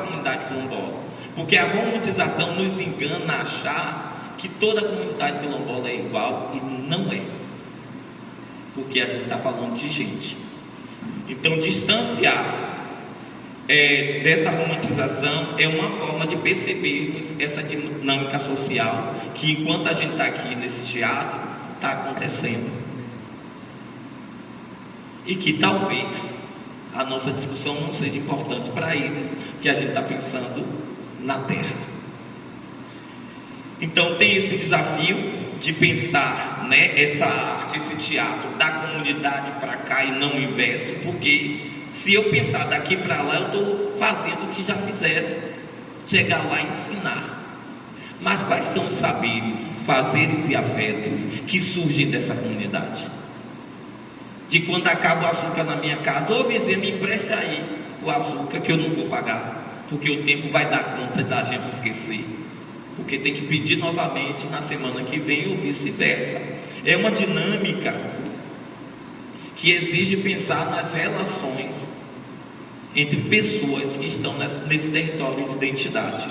comunidade quilombola, porque a romantização nos engana a achar que toda a comunidade quilombola é igual, e não é, porque a gente está falando de gente. Então, distanciar-se dessa romantização é uma forma de percebermos essa dinâmica social que, enquanto a gente está aqui nesse teatro, está acontecendo. E que talvez a nossa discussão não seja importante para eles, que a gente está pensando na Terra. Então tem esse desafio de pensar, né, essa arte, esse teatro da comunidade para cá e não o inverso, porque se eu pensar daqui para lá, eu estou fazendo o que já fizeram, chegar lá e ensinar. Mas quais são os saberes, fazeres e afetos que surgem dessa comunidade? De quando acaba o açúcar na minha casa, ô vizinha, me empreste aí o açúcar que eu não vou pagar, porque o tempo vai dar conta da gente esquecer, porque tem que pedir novamente na semana que vem ou vice-versa. É uma dinâmica que exige pensar nas relações entre pessoas que estão nesse território de identidade.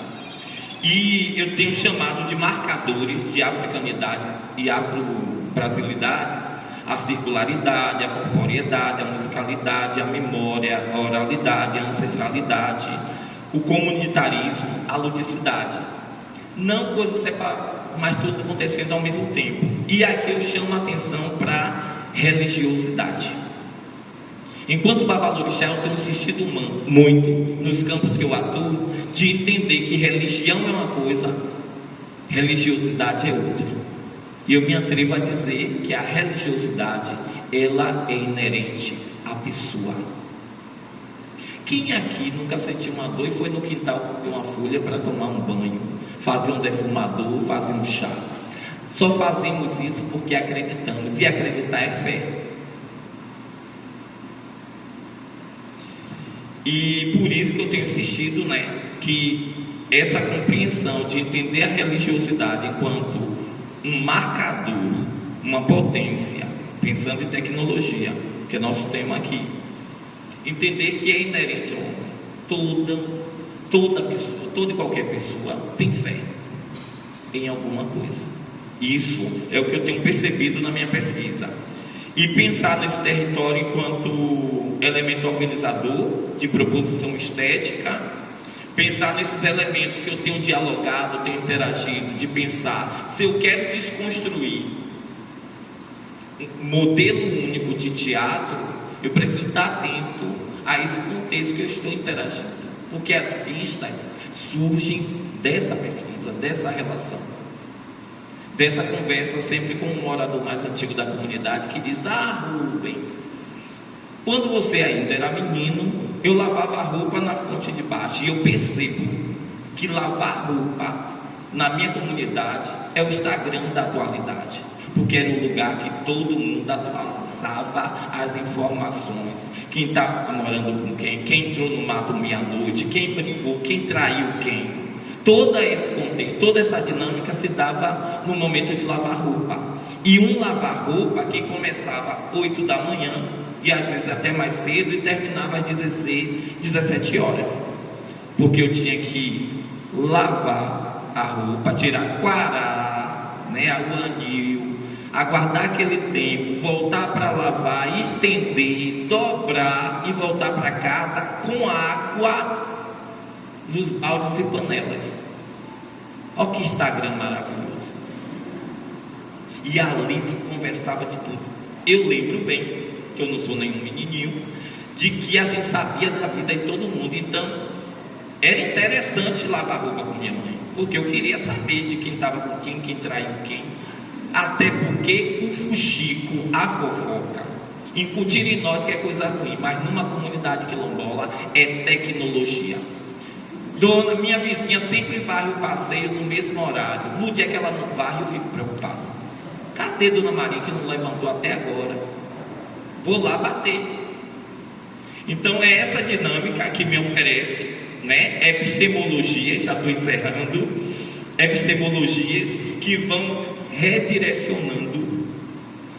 E eu tenho chamado de marcadores de africanidade e afro-brasilidades a circularidade, a corporeidade, a musicalidade, a memória, a oralidade, a ancestralidade, o comunitarismo, a ludicidade. Não coisas separadas, mas tudo acontecendo ao mesmo tempo. E aqui eu chamo a atenção para a religiosidade. Enquanto babalorixá, eu tenho insistido muito, nos campos que eu atuo, de entender que religião é uma coisa, religiosidade é outra. E eu me atrevo a dizer que a religiosidade, ela é inerente à pessoa. Quem aqui nunca sentiu uma dor e foi no quintal comer uma folha para tomar um banho, fazer um defumador, fazer um chá? Só fazemos isso porque acreditamos, e acreditar é fé. E por isso que eu tenho insistido, que essa compreensão de entender a religiosidade enquanto um marcador, uma potência, pensando em tecnologia, que é nosso tema aqui, entender que é inerente ao homem. Toda pessoa, toda e qualquer pessoa tem fé em alguma coisa. Isso é o que eu tenho percebido na minha pesquisa. E pensar nesse território enquanto elemento organizador de proposição estética, pensar nesses elementos que eu tenho dialogado, tenho interagido, de pensar, se eu quero desconstruir um modelo único de teatro, eu preciso estar atento a esse contexto que eu estou interagindo, porque as pistas surgem dessa pesquisa, dessa relação, dessa conversa sempre com um morador mais antigo da comunidade que diz: Rubens, quando você ainda era menino, eu lavava a roupa na fonte de baixo, e eu percebo que lavar roupa na minha comunidade é o Instagram da atualidade, porque era um lugar que todo mundo atualizava as informações, quem está namorando com quem entrou no mato meia-noite, quem brigou, quem traiu quem. Todo esse contexto, toda essa dinâmica se dava no momento de lavar roupa. E um lavar roupa que começava às 8 da manhã, e às vezes até mais cedo, e terminava às 16, 17 horas. Porque eu tinha que lavar a roupa, tirar quará, o anil, aguardar aquele tempo, voltar para lavar, estender, dobrar e voltar para casa com água nos baldes e panelas. Olha que Instagram maravilhoso. E ali se conversava de tudo. Eu lembro bem, que eu não sou nenhum menininho, de que a gente sabia da vida de todo mundo. Então era interessante lavar roupa com minha mãe, porque eu queria saber de quem estava com quem traiu quem. Até porque o fuxico, a fofoca, incutir em nós que é coisa ruim, mas numa comunidade quilombola é tecnologia. Dona, minha vizinha sempre varre o passeio no mesmo horário. No dia que ela não varre, eu fico preocupado. Cadê Dona Maria que não levantou até agora? Vou lá bater. Então é essa dinâmica que me oferece, epistemologias, já estou encerrando, epistemologias que vão redirecionando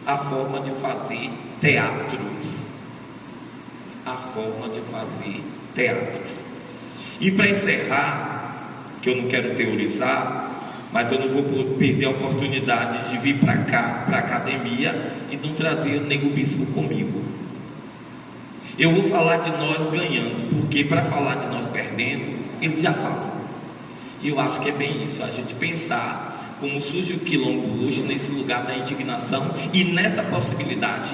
a forma de fazer teatros. A forma de fazer teatros. E para encerrar, que eu não quero teorizar, mas eu não vou perder a oportunidade de vir para cá, para a academia, e não trazer o Nego Bispo comigo. Eu vou falar de nós ganhando, porque para falar de nós perdendo, eles já falam. E eu acho que é bem isso, a gente pensar como surge o quilombo hoje, nesse lugar da indignação e nessa possibilidade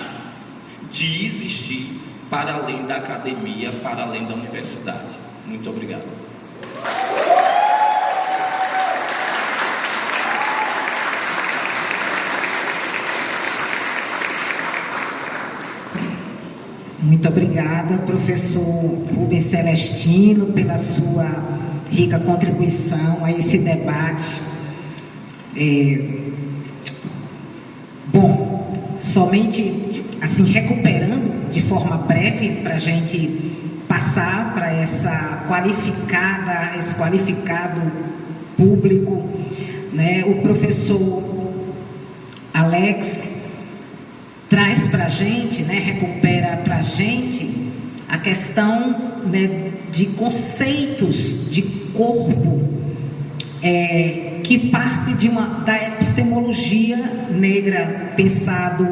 de existir para além da academia, para além da universidade. Muito obrigado. Muito obrigada, professor Rubens Celestino, pela sua rica contribuição a esse debate. Bom, somente assim, recuperando de forma breve, para a gente passar para esse qualificado público, o professor Alex traz para a gente, recupera para a gente a questão de conceitos de corpo que parte da epistemologia negra, pensado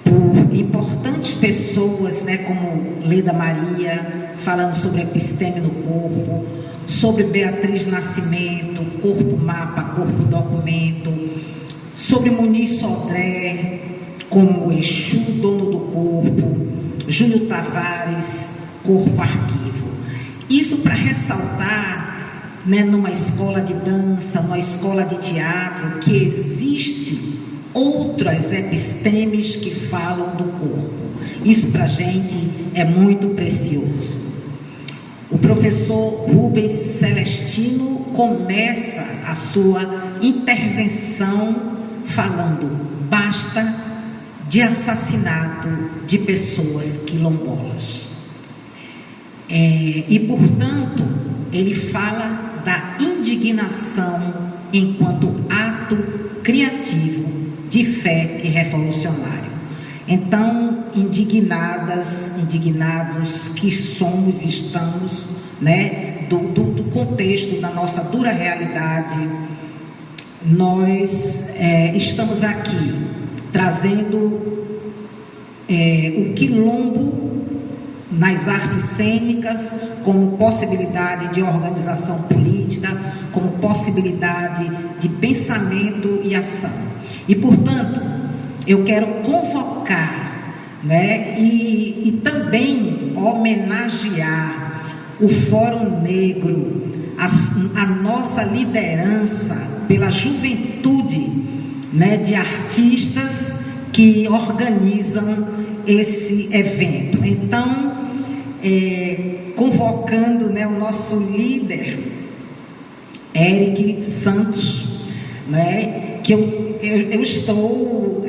por importantes pessoas, como Leda Maria, falando sobre episteme no corpo, sobre Beatriz Nascimento, corpo mapa, corpo documento, sobre Muniz Sodré, como Exu, dono do corpo, Júlio Tavares, Corpo Arquivo. Isso para ressaltar, né, numa escola de dança, numa escola de teatro, que existe outras epistemes que falam do corpo. Isso para a gente é muito precioso. O professor Rubens Celestino começa a sua intervenção falando: basta de assassinato de pessoas quilombolas. E, portanto, ele fala da indignação enquanto ato criativo de fé e revolucionário. Então, indignados que somos e estamos, né, do contexto da nossa dura realidade, nós estamos aqui trazendo o quilombo nas artes cênicas como possibilidade de organização política, como possibilidade de pensamento e ação. E, portanto, eu quero convocar, né, e também homenagear o Fórum Negro, a nossa liderança pela juventude, né, de artistas que organizam esse evento. Então, convocando, né, o nosso líder, Eric Santos, né, que eu estou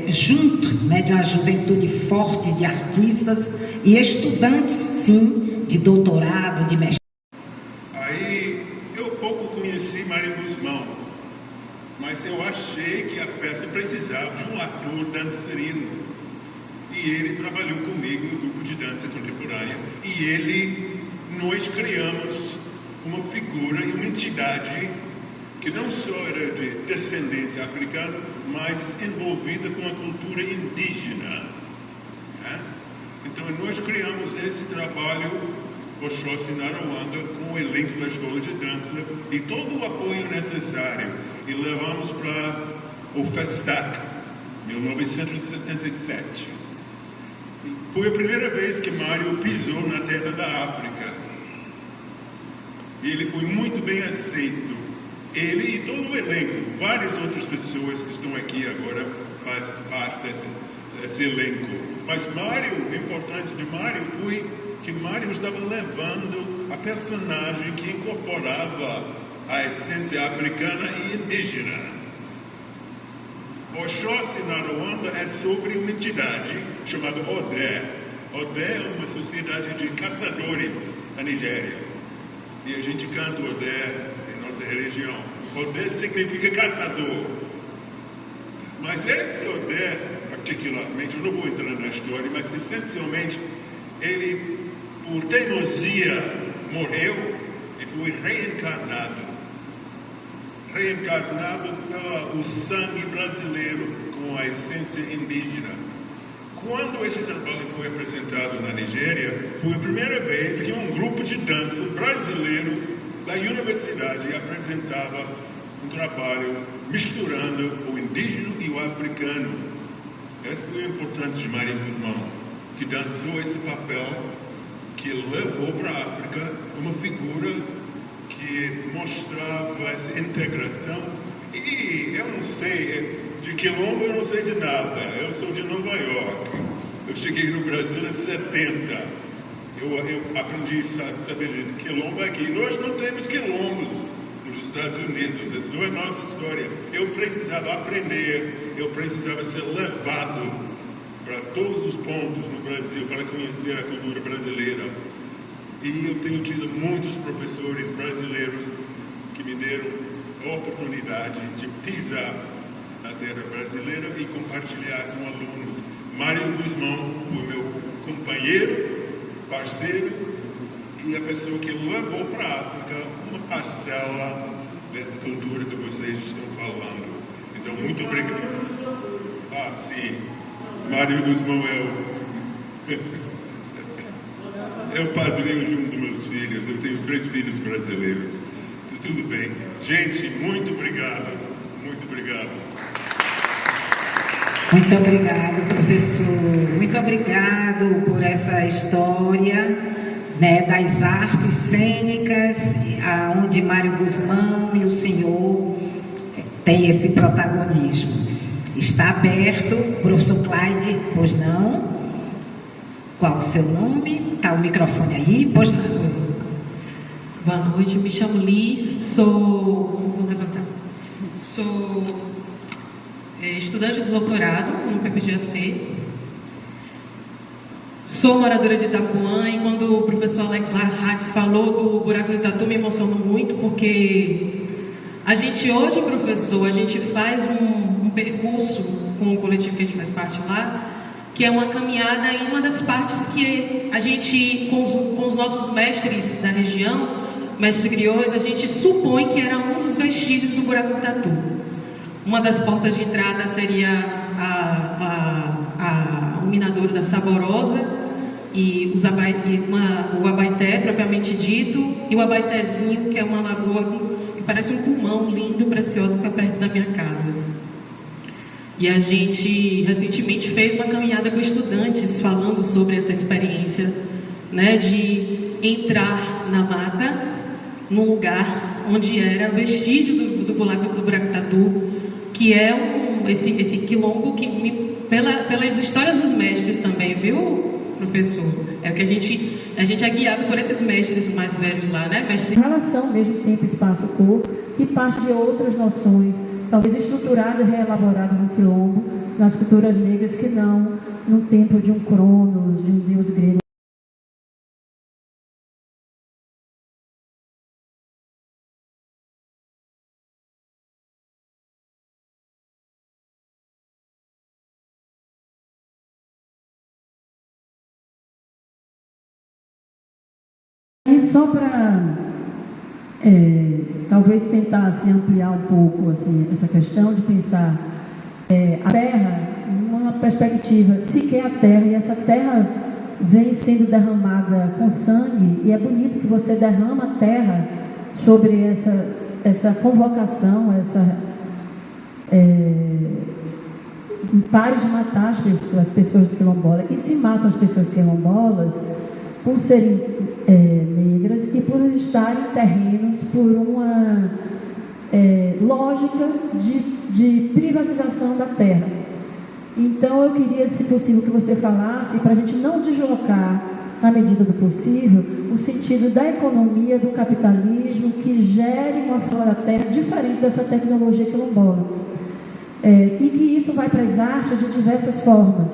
junto, né, de uma juventude forte de artistas e estudantes, sim, de doutorado, de mestrado. Aí eu pouco conheci Mário Guzmão, mas eu achei que a peça precisava de um ator dançarino. E ele trabalhou comigo no grupo de dança contemporânea. E nós criamos uma figura e uma entidade que não só era de descendência africana, mas envolvida com a cultura indígena. Né? Então nós criamos esse trabalho, Oxóssi Narawanda, com o elenco da escola de dança e todo o apoio necessário. E levamos para o Festac, 1977. Foi a primeira vez que Mário pisou na terra da África. E ele foi muito bem aceito. Ele e todo o elenco, várias outras pessoas que estão aqui agora fazem parte desse elenco. Mas Mário, o importante de Mário foi que Mário estava levando a personagem que incorporava a essência africana e indígena. Oxóssi Narawanda é sobre uma entidade chamada Odé. Odé é uma sociedade de caçadores na Nigéria. E a gente canta Odé em nossa religião. Odé significa caçador. Mas esse Odé, particularmente, eu não vou entrar na história, mas essencialmente, ele, por teimosia, morreu e foi reencarnado pelo sangue brasileiro com a essência indígena. Quando esse trabalho foi apresentado na Nigéria, foi a primeira vez que um grupo de dança brasileiro da universidade apresentava um trabalho misturando o indígena e o africano. Esse foi o importante de Mário Guzmão, que dançou esse papel, que levou para a África uma figura que mostrava essa integração. E eu não sei, de quilombo eu não sei de nada, eu sou de Nova York, eu cheguei no Brasil em 70, eu aprendi a saber de quilombo aqui. Nós não temos quilombos nos Estados Unidos, essa não é nossa história. Eu precisava aprender, eu precisava ser levado para todos os pontos no Brasil para conhecer a cultura brasileira. E eu tenho tido muitos professores brasileiros que me deram a oportunidade de pisar na terra brasileira e compartilhar com alunos. Mário Guzmão foi meu companheiro, parceiro e a pessoa que levou para a África uma parcela dessa cultura que vocês estão falando. Então, muito obrigado. Sim. Mário Guzmão é o padrinho de um dos meus filhos. Eu tenho 3 filhos brasileiros. Tudo bem. Gente, muito obrigado. Muito obrigado. Muito obrigado, professor. professor. Muito obrigado por essa história, né, das artes cênicas, onde Mário Guzmão e o senhor têm esse protagonismo. Está aberto, professor Clyde, pois não? Qual o seu nome? Está o microfone aí, pois não? Boa noite, me chamo Liz, vou levantar. Sou estudante do doutorado no PPGAC. Sou moradora de Itapuã e quando o professor Alex Larratz falou do buraco do Tatu me emocionou muito, porque a gente hoje, professor, a gente faz um percurso com o coletivo que a gente faz parte lá, que é uma caminhada em uma das partes que a gente, com os nossos mestres da região, mestres griots, a gente supõe que era um dos vestígios do buraco do Tatu. Uma das portas de entrada seria o minadouro da Saborosa e o Abaeté, propriamente dito, e o Abaetézinho, que é uma lagoa que parece um pulmão lindo, precioso, que fica perto da minha casa. E a gente recentemente fez uma caminhada com estudantes falando sobre essa experiência, né, de entrar na mata, num lugar onde era vestígio do buraco do Tatu, que é esse quilombo que, pelas histórias dos mestres também, viu, professor? É que a gente é guiado por esses mestres mais velhos lá, né, mestre? Em relação mesmo tempo, espaço, corpo, que parte de outras noções, talvez estruturadas e reelaboradas no quilombo, nas culturas negras, que não no tempo de um Cronos, de um deus grego. E só para talvez tentar assim, ampliar um pouco assim, essa questão de pensar a Terra numa perspectiva, se quer a Terra, e essa Terra vem sendo derramada com sangue, e é bonito que você derrama a Terra sobre essa convocação, pare de matar as pessoas quilombolas, e se matam as pessoas quilombolas por serem negras e por estarem em terrenos por uma lógica de privatização da terra. Então eu queria, se possível, que você falasse, para a gente não deslocar, na medida do possível, o sentido da economia, do capitalismo, que gere uma flora da terra diferente dessa tecnologia quilombola. E que isso vai para as artes de diversas formas,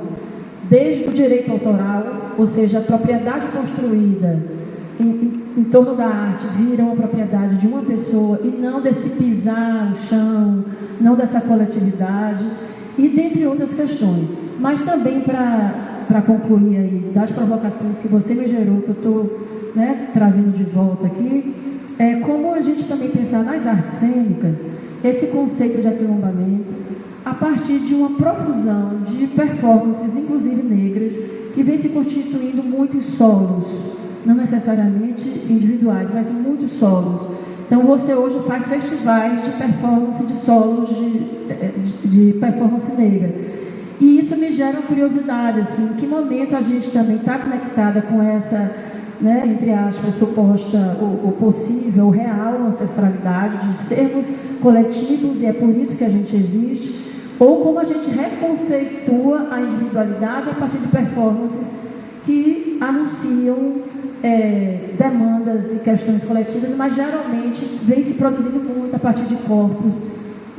desde o direito autoral, ou seja, a propriedade construída em torno da arte vira uma propriedade de uma pessoa e não desse pisar o chão, não dessa coletividade, e dentre outras questões. Mas também, para concluir aí, das provocações que você me gerou, que eu estou trazendo de volta aqui, como a gente também pensar nas artes cênicas, esse conceito de aquilombamento, a partir de uma profusão de performances, inclusive negras, que vem se constituindo muito em solos, não necessariamente individuais, mas muitos solos. Então você hoje faz festivais de performance de solos, de performance negra. E isso me gera uma curiosidade, assim, em que momento a gente também está conectada com essa, entre aspas, suposta ou possível, ou real ancestralidade de sermos coletivos, e é por isso que a gente existe, ou como a gente reconceitua a individualidade a partir de performances que anunciam demandas e questões coletivas, mas geralmente vem se produzindo muito a partir de corpos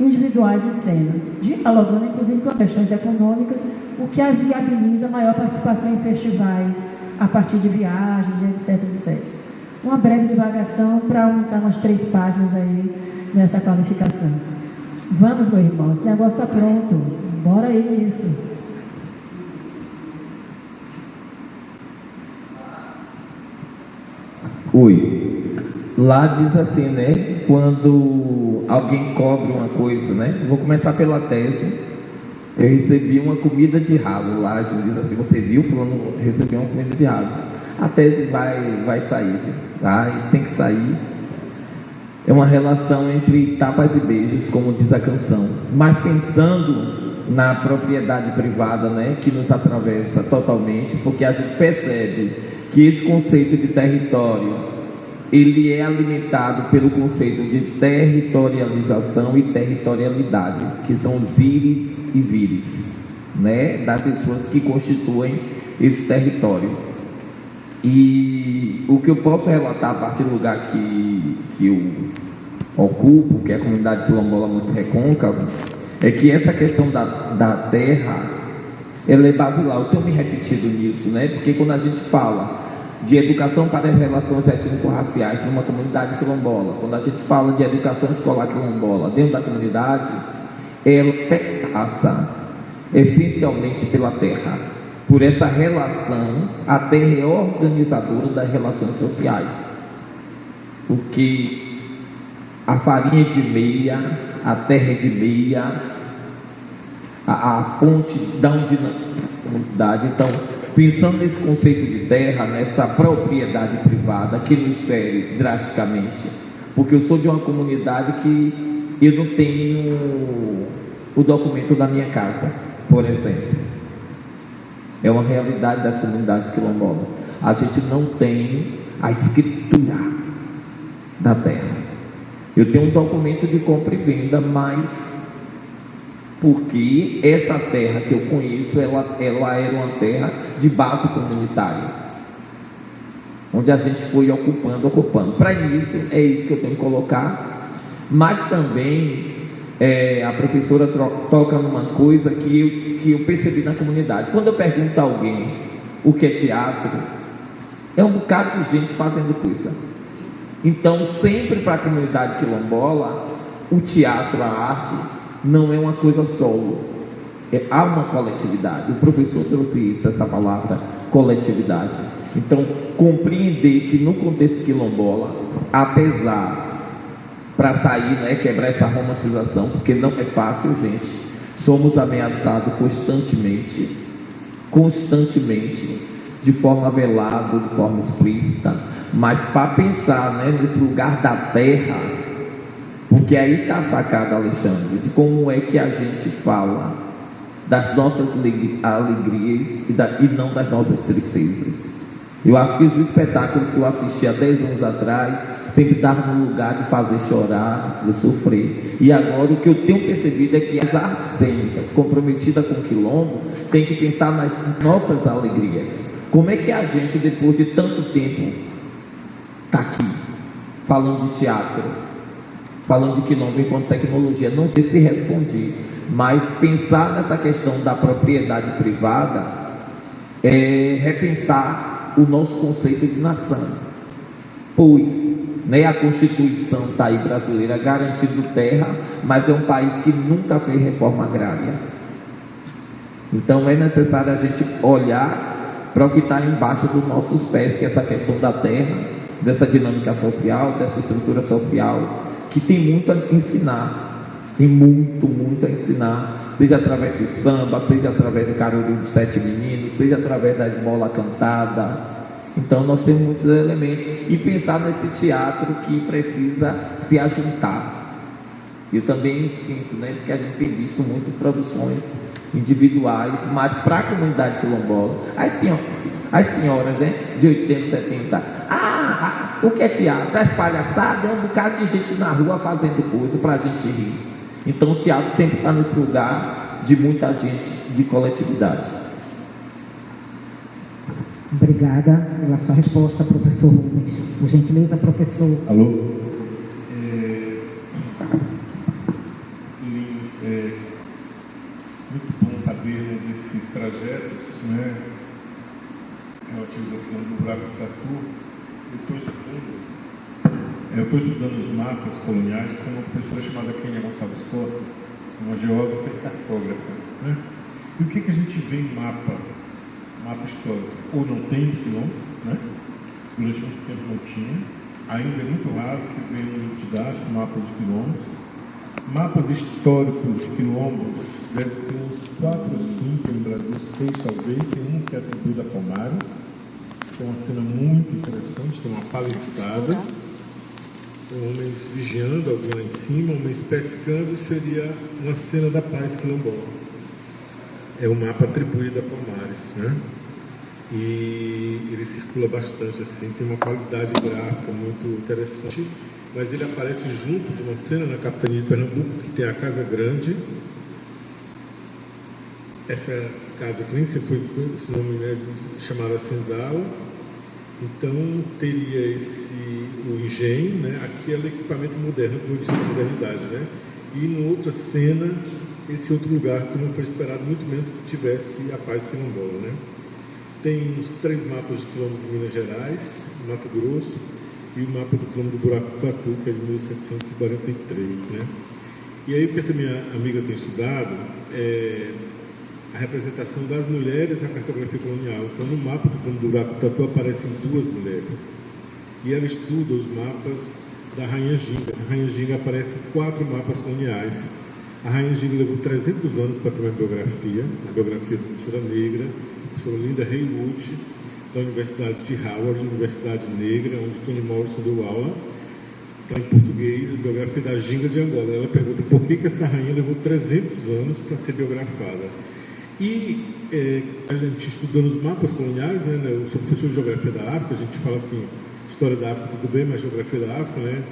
individuais em cena, dialogando inclusive com questões econômicas, o que viabiliza maior participação em festivais a partir de viagens, etc, etc. Uma breve divagação para aumentar umas 3 páginas aí nessa qualificação. Vamos, meu irmão, esse negócio está pronto. Bora aí nisso. Oi. Lá diz assim, né? Quando alguém cobra uma coisa, né? Vou começar pela tese. Eu recebi uma comida de rabo. Lá diz assim, você viu? Fulano recebeu uma comida de rabo. A tese vai sair, tá? E tem que sair. É uma relação entre tapas e beijos, como diz a canção. Mas pensando na propriedade privada, né, que nos atravessa totalmente, porque a gente percebe que esse conceito de território, ele é alimentado pelo conceito de territorialização e territorialidade, que são os ires e vires, né, das pessoas que constituem esse território. E o que eu posso relatar a partir do lugar que eu ocupo, que é a comunidade quilombola Monte Recôncavo, é que essa questão da terra, ela é basilar. Eu tenho me repetido nisso, né? Porque quando a gente fala de educação para as relações étnico-raciais numa comunidade quilombola, quando a gente fala de educação escolar quilombola dentro da comunidade, ela passa essencialmente pela terra, por essa relação. A terra é organizadora das relações sociais, porque a farinha é de meia, a terra é de meia, a fonte da onde na comunidade. Então, pensando nesse conceito de terra, nessa propriedade privada que nos fere drasticamente, porque eu sou de uma comunidade que eu não tenho o documento da minha casa, por exemplo. É uma realidade das comunidades quilombolas. A gente não tem a escritura da terra. Eu tenho um documento de compra e venda, mas porque essa terra que eu conheço, ela era uma terra de base comunitária, onde a gente foi ocupando. Para isso, é isso que eu tenho que colocar. Mas também a professora toca numa coisa que eu percebi na comunidade. Quando eu pergunto a alguém o que é teatro, é um bocado de gente fazendo coisa. Então, sempre para a comunidade quilombola, o teatro, a arte, não é uma coisa solo. Há uma coletividade. O professor trouxe essa palavra, coletividade. Então, compreender que no contexto quilombola, apesar, para sair, né, quebrar essa romantização, porque não é fácil, gente, somos ameaçados constantemente, de forma velada, de forma explícita, mas para pensar, né, nesse lugar da terra, porque aí está a sacada, Alexandre, de como é que a gente fala das nossas alegrias e não das nossas tristezas. Eu acho que os espetáculos que eu assisti há 10 anos atrás sempre estavam no lugar de fazer chorar, de sofrer. E agora o que eu tenho percebido é que as artes cênicas comprometidas com o quilombo tem que pensar nas nossas alegrias. Como é que a gente, depois de tanto tempo, está aqui falando de teatro, falando de quilombo enquanto tecnologia? Não sei se respondi, mas pensar nessa questão da propriedade privada é repensar o nosso conceito de nação, pois, né, a Constituição está aí brasileira garantindo terra, mas é um país que nunca fez reforma agrária. Então é necessário a gente olhar para o que está embaixo dos nossos pés, que é essa questão da terra, dessa dinâmica social, dessa estrutura social, que tem muito a ensinar, tem muito a ensinar, seja através do samba, seja através do Caruru dos 7 Meninos, seja através da esmola cantada. Então nós temos muitos elementos, e pensar nesse teatro que precisa se ajuntar. Eu também sinto, né, porque a gente tem visto muitas produções individuais, mas para a comunidade quilombola, as senhoras, né, de 80, 70, o que é teatro? As palhaçadas, é um bocado de gente na rua fazendo coisa para a gente rir. Então o teatro sempre está nesse lugar de muita gente, de coletividade. Obrigada pela sua resposta, professor Rubens. Por gentileza, professor. Alô? Muito bom saber desses trajetos, né, relativos ao plano do buraco do Tatu. Eu estou estudando os mapas coloniais com uma professora chamada Kenia Gonçalves Costa, uma geógrafa e cartógrafa, né? E o que a gente vê em mapa histórico? Ou não tem quilombo, né? Durante muito tempo não tinha. Ainda é muito raro que venha no didático mapas de quilombos. Mapas históricos de quilombos deve ter uns 4 ou 5 no Brasil, 6 talvez. Tem um que é atribuído a Palmares, que é uma cena muito interessante, tem uma paliçada. homens vigiando alguém lá em cima, homens pescando, seria uma cena da paz quilombola. É um mapa atribuído a Palmares, né? E ele circula bastante assim, tem uma qualidade gráfica muito interessante, mas ele aparece junto de uma cena na capitania de Pernambuco, que tem a Casa Grande. Essa casa que nem sempre foi esse nome, né, chamada Senzala. Então teria o engenho, né? Aqui é o equipamento moderno, como eu disse, a modernidade, né? E em outra cena, esse outro lugar que não foi esperado, muito menos que tivesse a paz quilombola, né? Tem os 3 mapas de quilombo de Minas Gerais, Mato Grosso, e o mapa do quilombo do Buraco do Tatu, que é de 1743, né? E aí o que essa minha amiga tem estudado é a representação das mulheres na cartografia colonial. Então, no mapa do quilombo do Buraco do Tatu aparecem 2 mulheres. E ela estuda os mapas da Rainha Ginga. Na Rainha Ginga aparecem 4 mapas coloniais. A Rainha Ginga levou 300 anos para ter uma biografia, a biografia da professora negra, a professora Linda Haywood, da Universidade de Howard, Universidade Negra, onde Toni Morrison deu aula. Está em português, a biografia da Ginga de Angola. Ela pergunta por que essa rainha levou 300 anos para ser biografada. E a gente estudando os mapas coloniais, né, eu sou professor de Geografia da África, a gente fala assim, História da África tudo bem, mas Geografia da África, né?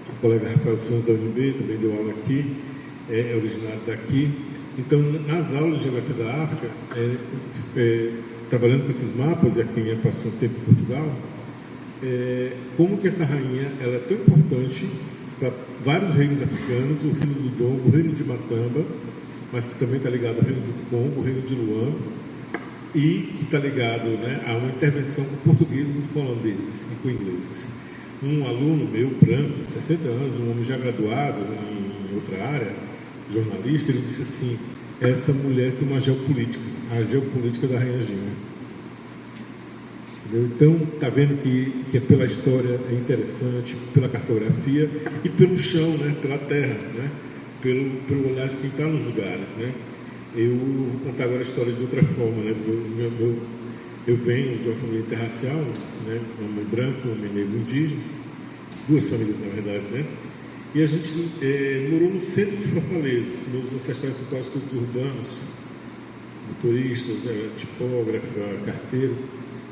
O colega Rafael Santos da UNB também deu aula aqui, é originário daqui. Então, nas aulas de Geografia da África, trabalhando com esses mapas, e aqui quem passou um tempo em Portugal, como que essa rainha ela é tão importante para vários reinos africanos, o reino do Dongo, o reino de Matamba, mas que também está ligado ao reino do Congo, o reino de Luanda, e que está ligado, né, a uma intervenção com portugueses e com holandeses e com ingleses. Um aluno meu, branco, de 60 anos, um homem já graduado em outra área, jornalista, ele disse assim, essa mulher tem uma geopolítica, a geopolítica da Rainha Ginga. Então, está vendo que pela história é interessante, pela cartografia e pelo chão, né, pela terra, né, pelo olhar de quem está nos lugares, né. Eu vou contar agora a história de outra forma, né, eu venho de uma família interracial, né, um homem branco, um homem negro indígena, 2 famílias na verdade, né, e a gente morou no centro de Fortaleza. Meus ancestrais são quase todos urbanos, motoristas, tipógrafa, carteiro.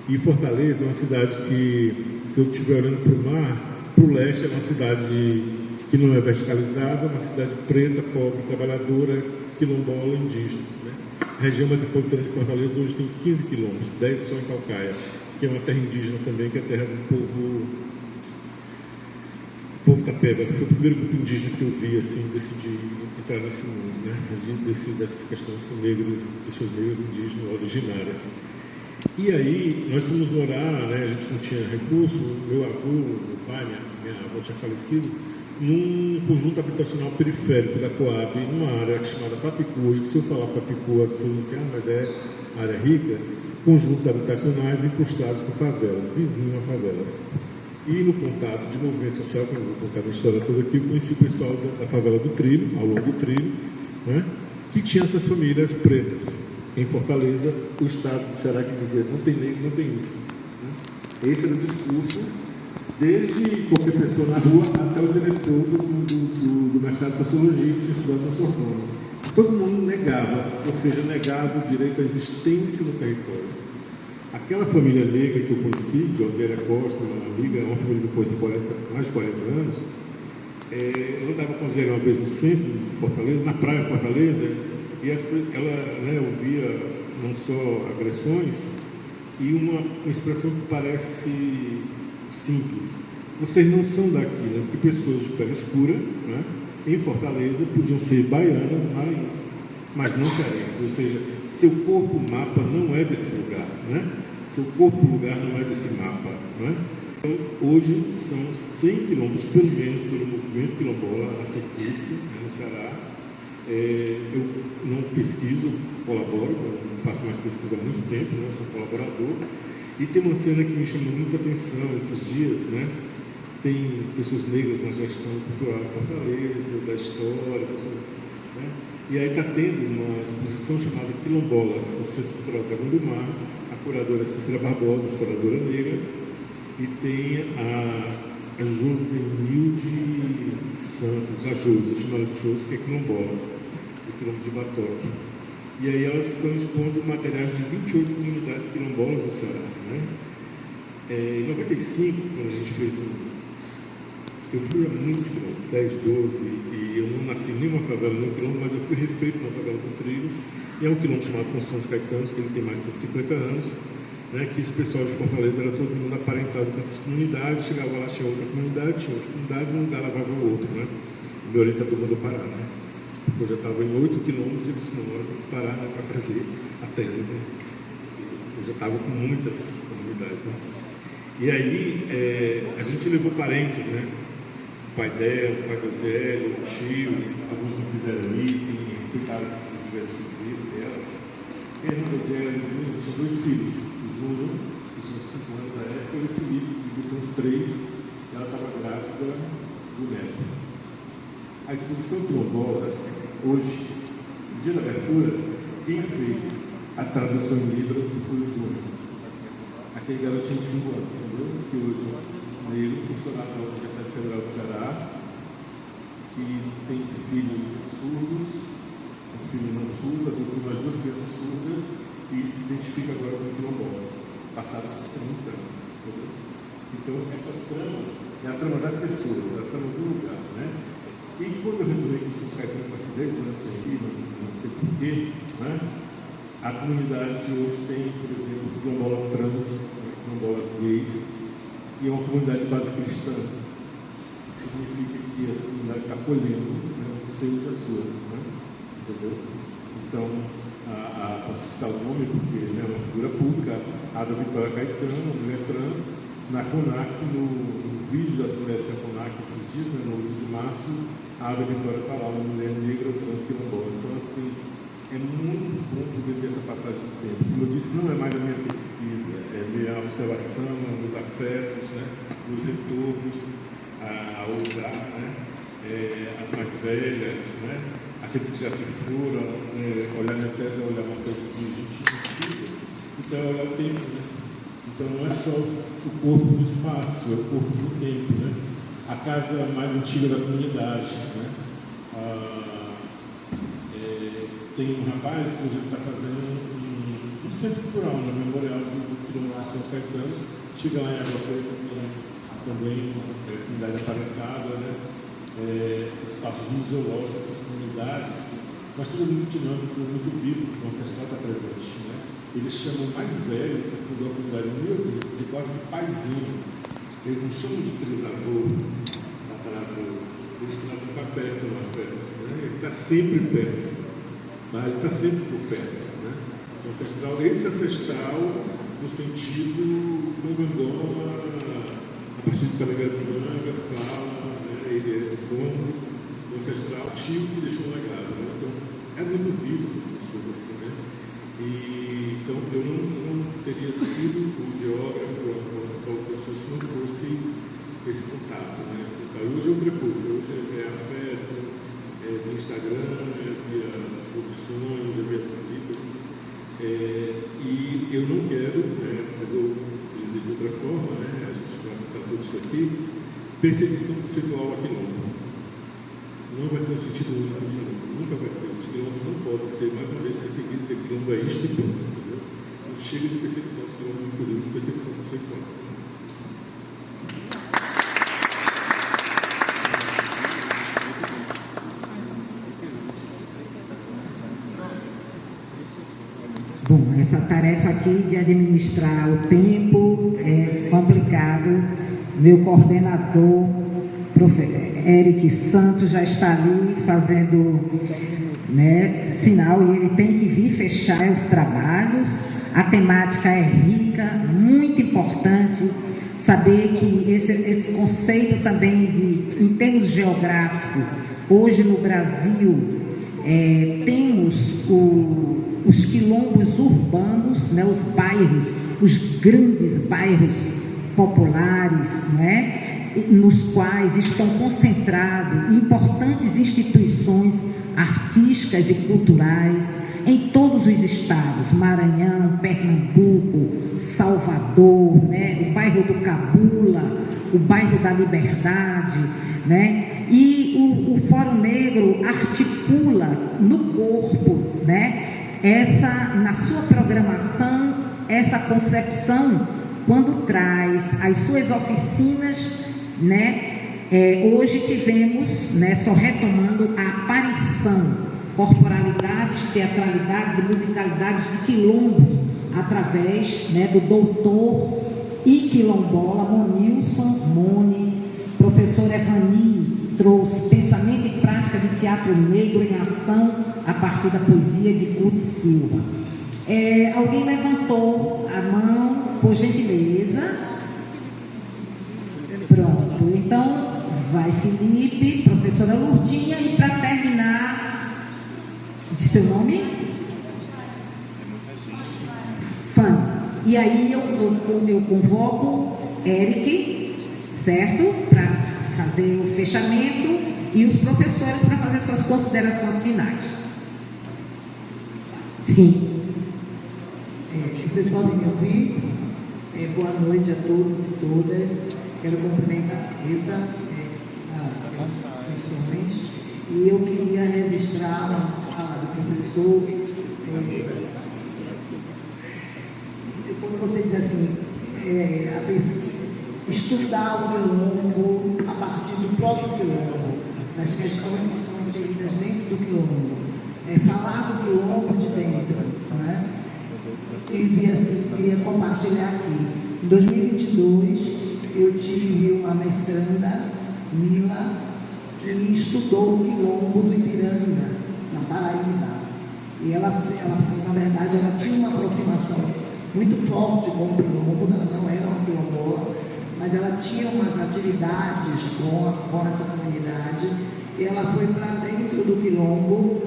E Fortaleza é uma cidade que, se eu estiver olhando para o mar, para o leste é uma cidade que não é verticalizada, uma cidade preta, pobre, trabalhadora, quilombola, indígena. Né? A região metropolitana de Fortaleza hoje tem 15 quilômetros, 10 só em Calcaia, que é uma terra indígena também, que é a terra do povo Tapeba, que foi o primeiro grupo indígena que eu vi, assim, decidir entrar nesse mundo, né? Dessas questões com negros, pessoas negras indígenas originárias. E aí, nós fomos morar, né? A gente não tinha recurso, meu avô, meu pai, minha avó tinha falecido, num conjunto habitacional periférico da Coab, numa área chamada Papicu. Hoje, se eu falar Papicu, as pessoas dizem, mas é área rica, conjuntos habitacionais encostados com favelas, vizinho a favelas. E no contato de movimento social, que eu vou contar a história toda aqui, eu conheci o pessoal da favela do Trilho, ao longo do Trilho, né, que tinha essas famílias pretas. Em Fortaleza, o Estado do Ceará que dizia, não tem negro, não tem índio. Né? Esse era o discurso, desde qualquer pessoa na rua até o diretor do mestrado de Sociologia, que tinha estudado na Sorbonne. Todo mundo negava, ou seja, negava o direito à existência no território. Aquela família negra que eu conheci, Josélia Costa, uma amiga, uma família que eu conheci há mais de 40 anos, eu andava com a Zé uma vez no centro de Fortaleza, na praia de Fortaleza, e ela, né, ouvia não só agressões, e uma expressão que parece simples. Vocês não são daqui, né? Porque pessoas de pele escura, né, em Fortaleza podiam ser baianas, mas não cearenses, ou seja, seu corpo mapa não é desse lugar, né? Seu corpo lugar não é desse mapa, né? Então, hoje são 100 quilômetros, pelo menos, pelo movimento quilombola, a Securse, no Ceará. Eu não pesquiso, colaboro, não faço mais pesquisa há muito tempo, né? Sou colaborador. E tem uma cena que me chamou muita atenção esses dias, né? Tem pessoas negras na gestão cultural de Fortaleza, da história, né? E aí está tendo uma exposição chamada Quilombolas, no Centro Cultural Dragão do Mar. A curadora Cícera Barbosa, historiadora negra, e tem a a Josi Nilde Santos, a Josi, chamada de Josi, que é quilombola, do quilombo de Batoque. E aí elas estão expondo materiais de 28 comunidades quilombolas do Ceará, né? Em 95, quando a gente fez eu fui a muitos quilômetros, 10, 12, e eu não nasci em nenhuma favela, nem quilombo, mas eu fui refeito numa favela com trilho, e é um quilombo chamado Constância Caetano, que ele tem mais de 150 anos, né, que esse pessoal de Fortaleza era todo mundo aparentado com essas comunidades, chegava lá, tinha outra comunidade, um lugar lavava o outro, né? O meu orientador mandou parar, né? Porque eu já estava em 8 quilômetros e disse, não, agora tem que parar, né, para fazer a tese, né? Eu já estava com muitas comunidades, né? E aí, a gente levou parentes, né? O pai dela, o pai do Zé, o tio, alguns não quiseram ir, explicaram se tivesse filho dela. E a irmã dela tinha 2 filhos, o Júnior, que tinha 5 anos na época, e o Felipe, que tinha uns 3, e ela estava grávida do neto. A exposição quilombolas, hoje, no dia da abertura, quem fez a tradução em Libras foi o Júnior. Aquele garotinho de 5 anos, entendeu? Que hoje ele funcionário da Universidade Federal do Ceará, que tem filhos surdos, um filho não surdo, adotou mais 2 crianças surdas e se identifica agora com o quilombola, passados 30 anos. Entendeu? Então, essa trama é a trama das pessoas, é a trama do lugar, né? E quando eu resolvi que São Caetano com acidente, não sei porquê, né? A comunidade hoje tem, por exemplo, quilombola trans, quilombolas gays, e é uma comunidade base cristã, que significa que essa comunidade está acolhendo, né, o seio das suas, né? Entendeu? Então, posso citar o nome, porque é uma figura pública, a da Vitória Caetano, uma mulher trans, na CONAC, no vídeo da mulher da CONAC esses dias, né, no 8 de março, a da Vitória está lá, uma mulher negra trans quilombola. Então, assim, é muito bom poder ter essa passagem de tempo. Como eu disse, não é mais a minha pesquisa, é minha observação, os afetos, né, os retornos ao lugar, né, as mais velhas, né, aqueles que já se foram, olhar minha tese é olhar uma coisa que a gente precisa, então é olhar o tempo, né? Então não é só o corpo do espaço, é o corpo do tempo, né? A casa mais antiga da comunidade, né? Tem um rapaz que a gente está fazendo um centro cultural, no memorial do quilombo de São Caetano, chega lá em Água Preta, também uma comunidade aparentada, né? Espaços museológicos, essas comunidades, mas tudo muito dinâmico, muito vivo, o ancestral está presente, né? Eles chamam mais velho, que fundou a comunidade de quase de paizinho. Eles não chamam de trisavô, eles trazem para perto lá perto, né? Ele está sempre perto, tá? Ele está sempre por perto, né? O ancestral, esse ancestral, no sentido Mangangoma, a partir de Calegapinanga, fala, né? Ele é dono do ancestral tio que deixou um legado, né? Então, é muito vivo essas pessoas assim, né? Então, eu não teria sido um geógrafo ou professor se não fosse esse contato, né? Hoje é um prepúcio, hoje é afeto, no Instagram, via as produções, via as visitas, e eu não quero, mas eu dizer de outra forma, né? A gente vai botar tudo isso aqui, perseguição conceitual aqui não vai ter um sentido único de novo, nunca vai ter. Os quilombos não podem ser mais uma vez perseguidos, dizer que quilombo é isto e pronto, entendeu? Não chega de perseguição dos quilombos, inclusive de perseguição conceitual. Bom, essa tarefa aqui de administrar o tempo é complicado. Meu coordenador, Eric Santos, já está ali fazendo, né, sinal, e ele tem que vir fechar os trabalhos. A temática é rica, muito importante saber que esse conceito também de, em termos geográficos, hoje no Brasil temos os quilombos urbanos, né, os bairros, os grandes bairros populares, né, nos quais estão concentradas importantes instituições artísticas e culturais em todos os estados, Maranhão, Pernambuco, Salvador, né, o bairro do Cabula, o bairro da Liberdade, né? E o Fórum Negro articula no corpo, né? Na sua programação, essa concepção, quando traz as suas oficinas, né? Hoje tivemos, né, só retomando, a aparição, corporalidades, teatralidades e musicalidades de quilombos, através, né, do doutor e quilombola Monilson Mone. Professor Evani trouxe pensamento e prática de teatro negro em ação a partir da poesia de Curto Silva. Alguém levantou a mão, por gentileza? Pronto, então vai Felipe, professora Lourdinha, e para terminar, de seu nome? Fanny. E aí eu convoco Eric, certo? Para fazer o fechamento, e os professores para fazer suas considerações finais. Sim. Vocês podem me ouvir? Boa noite a todos e todas. Quero cumprimentar a mesa, as questões, e eu queria registrar uma fala do professor. Quando você diz assim, estudar o quilombo a partir do próprio quilombo, das questões que estão inseridas dentro do quilombo, falar do quilombo de dentro, né? E queria compartilhar aqui. Em 2022, eu tive uma mestranda, Mila, que estudou o quilombo do Ipiranga, na Paraíba. E ela, na verdade, ela tinha uma aproximação muito forte com o quilombo, ela não era uma quilombola, mas ela tinha umas atividades com essa comunidade, e ela foi para dentro do quilombo,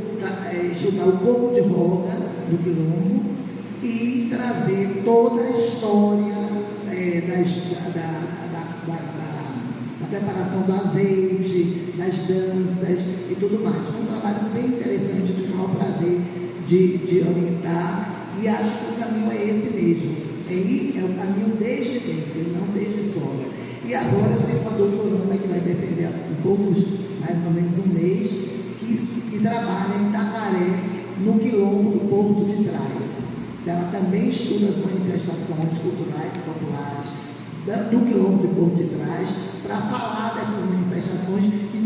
estudar o corpo de roga do quilombo e trazer toda a história da preparação do azeite, das danças e tudo mais. Foi um trabalho bem interessante, de maior prazer de orientar, e acho que o caminho é esse mesmo. É o caminho desde dentro, e não desde fora. E agora eu tenho uma doutoranda que vai defender um pouco, mais ou menos um mês, que trabalha em Tacaré, no quilombo do Porto de Trás. Ela também estuda as manifestações culturais e populares do quilombo do Porto de Trás, para falar dessas manifestações e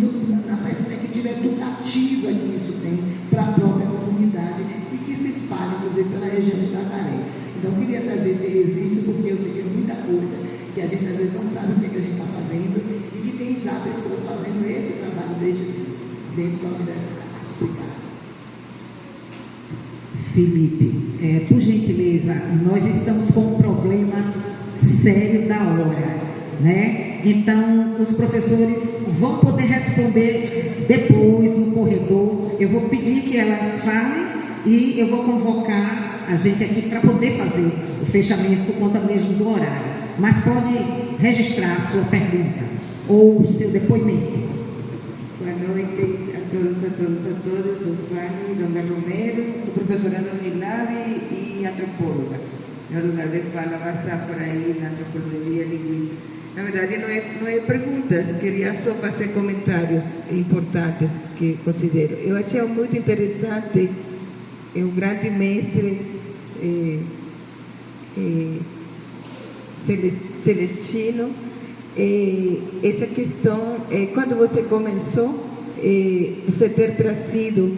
na perspectiva educativa que isso tem para a própria comunidade e que se espalha, inclusive, pela região de Tacaré. Então, eu queria trazer esse registro, porque eu sei que é muita coisa que a gente às vezes não sabe o que a gente está fazendo e que tem já pessoas fazendo esse trabalho desde dentro da universidade. Obrigada. Felipe, por gentileza, nós estamos com um problema sério da hora, né? Então, os professores vão poder responder depois no corredor. Eu vou pedir que ela fale e eu vou convocar a gente aqui para poder fazer o fechamento por conta mesmo do horário. Mas pode registrar a sua pergunta ou o seu depoimento. Boa noite a todos, sou Fanny Donga Romero, sou professora da Unilab e antropóloga. Meu lugar de fala vai estar por aí na antropologia linguística. Na verdade, não é perguntas, queria só fazer comentários importantes que considero. Eu achei muito interessante o grande mestre Celestino, essa questão, quando você começou, você ter trazido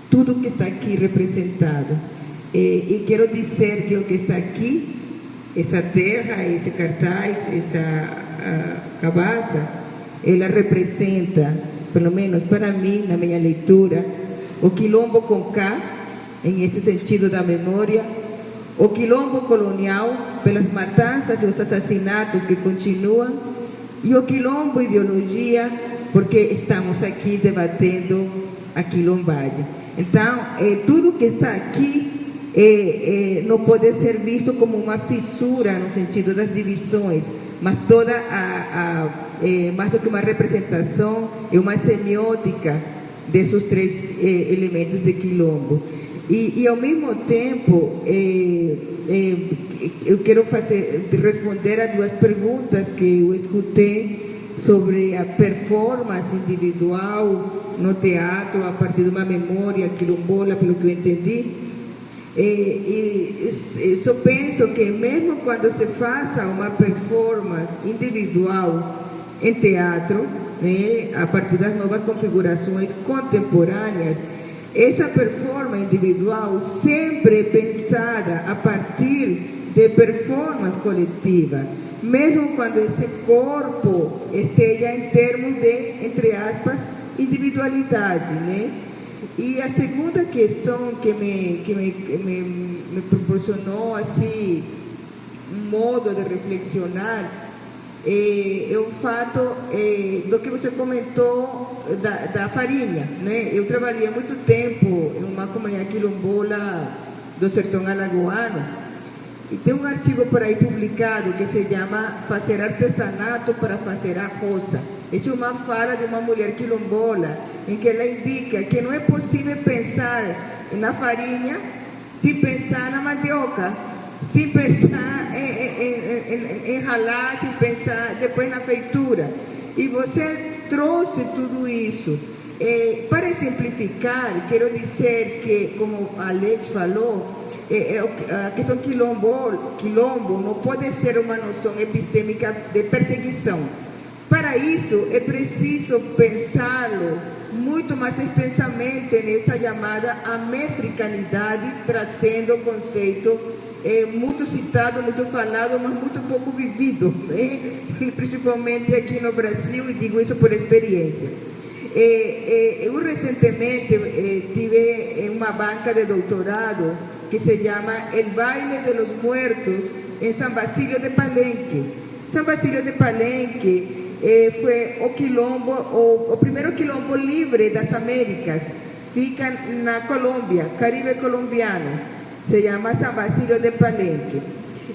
tudo que está aqui representado. E quero dizer que o que está aqui, essa terra, esse cartaz, essa cabaça, ela representa, pelo menos para mim, na minha leitura, o quilombo com K, em esse sentido da memória, o quilombo colonial, pelas matanças e os assassinatos que continuam, e o quilombo ideologia, porque estamos aqui debatendo a quilombagem. Então, tudo que está aqui não pode ser visto como uma fissura no sentido das divisões, mas toda mais do que uma representação, é uma semiótica desses três elementos de quilombo. E ao mesmo tempo, eu quero responder a duas perguntas que eu escutei sobre a performance individual no teatro a partir de uma memória quilombola, pelo que eu entendi. E só penso que mesmo quando se faça uma performance individual em teatro, né, a partir das novas configurações contemporâneas, essa performance individual sempre é pensada a partir de performance coletiva, mesmo quando esse corpo esteja em termos de, entre aspas, individualidade, né? E a segunda questão que me proporcionou assim um modo de reflexionar é o fato do que você comentou da farinha, né? Eu trabalhei muito tempo em uma comunidade quilombola do sertão alagoano. E tem um artigo por aí publicado que se chama Fazer Artesanato para Fazer Arroz. Essa é uma fala de uma mulher quilombola, em que ela indica que não é possível pensar na farinha sem pensar na mandioca, sem pensar em ralar, sem pensar depois na feitura. E você trouxe tudo isso. Para simplificar, quero dizer que, como Alex falou, a questão quilombo não pode ser uma noção epistêmica de perseguição. Para isso, é preciso pensá-lo muito mais extensamente nessa chamada americanidade, trazendo o conceito muito citado, muito falado, mas muito pouco vivido, né? Principalmente aqui no Brasil, e digo isso por experiência. Eu recentemente tive uma banca de doutorado que se chama El Baile de los Muertos em São Basílio de Palenque. São Basílio de Palenque foi o quilombo, o primeiro quilombo livre das Américas. Fica na Colômbia, Caribe colombiano. Se chama São Basílio de Palenque.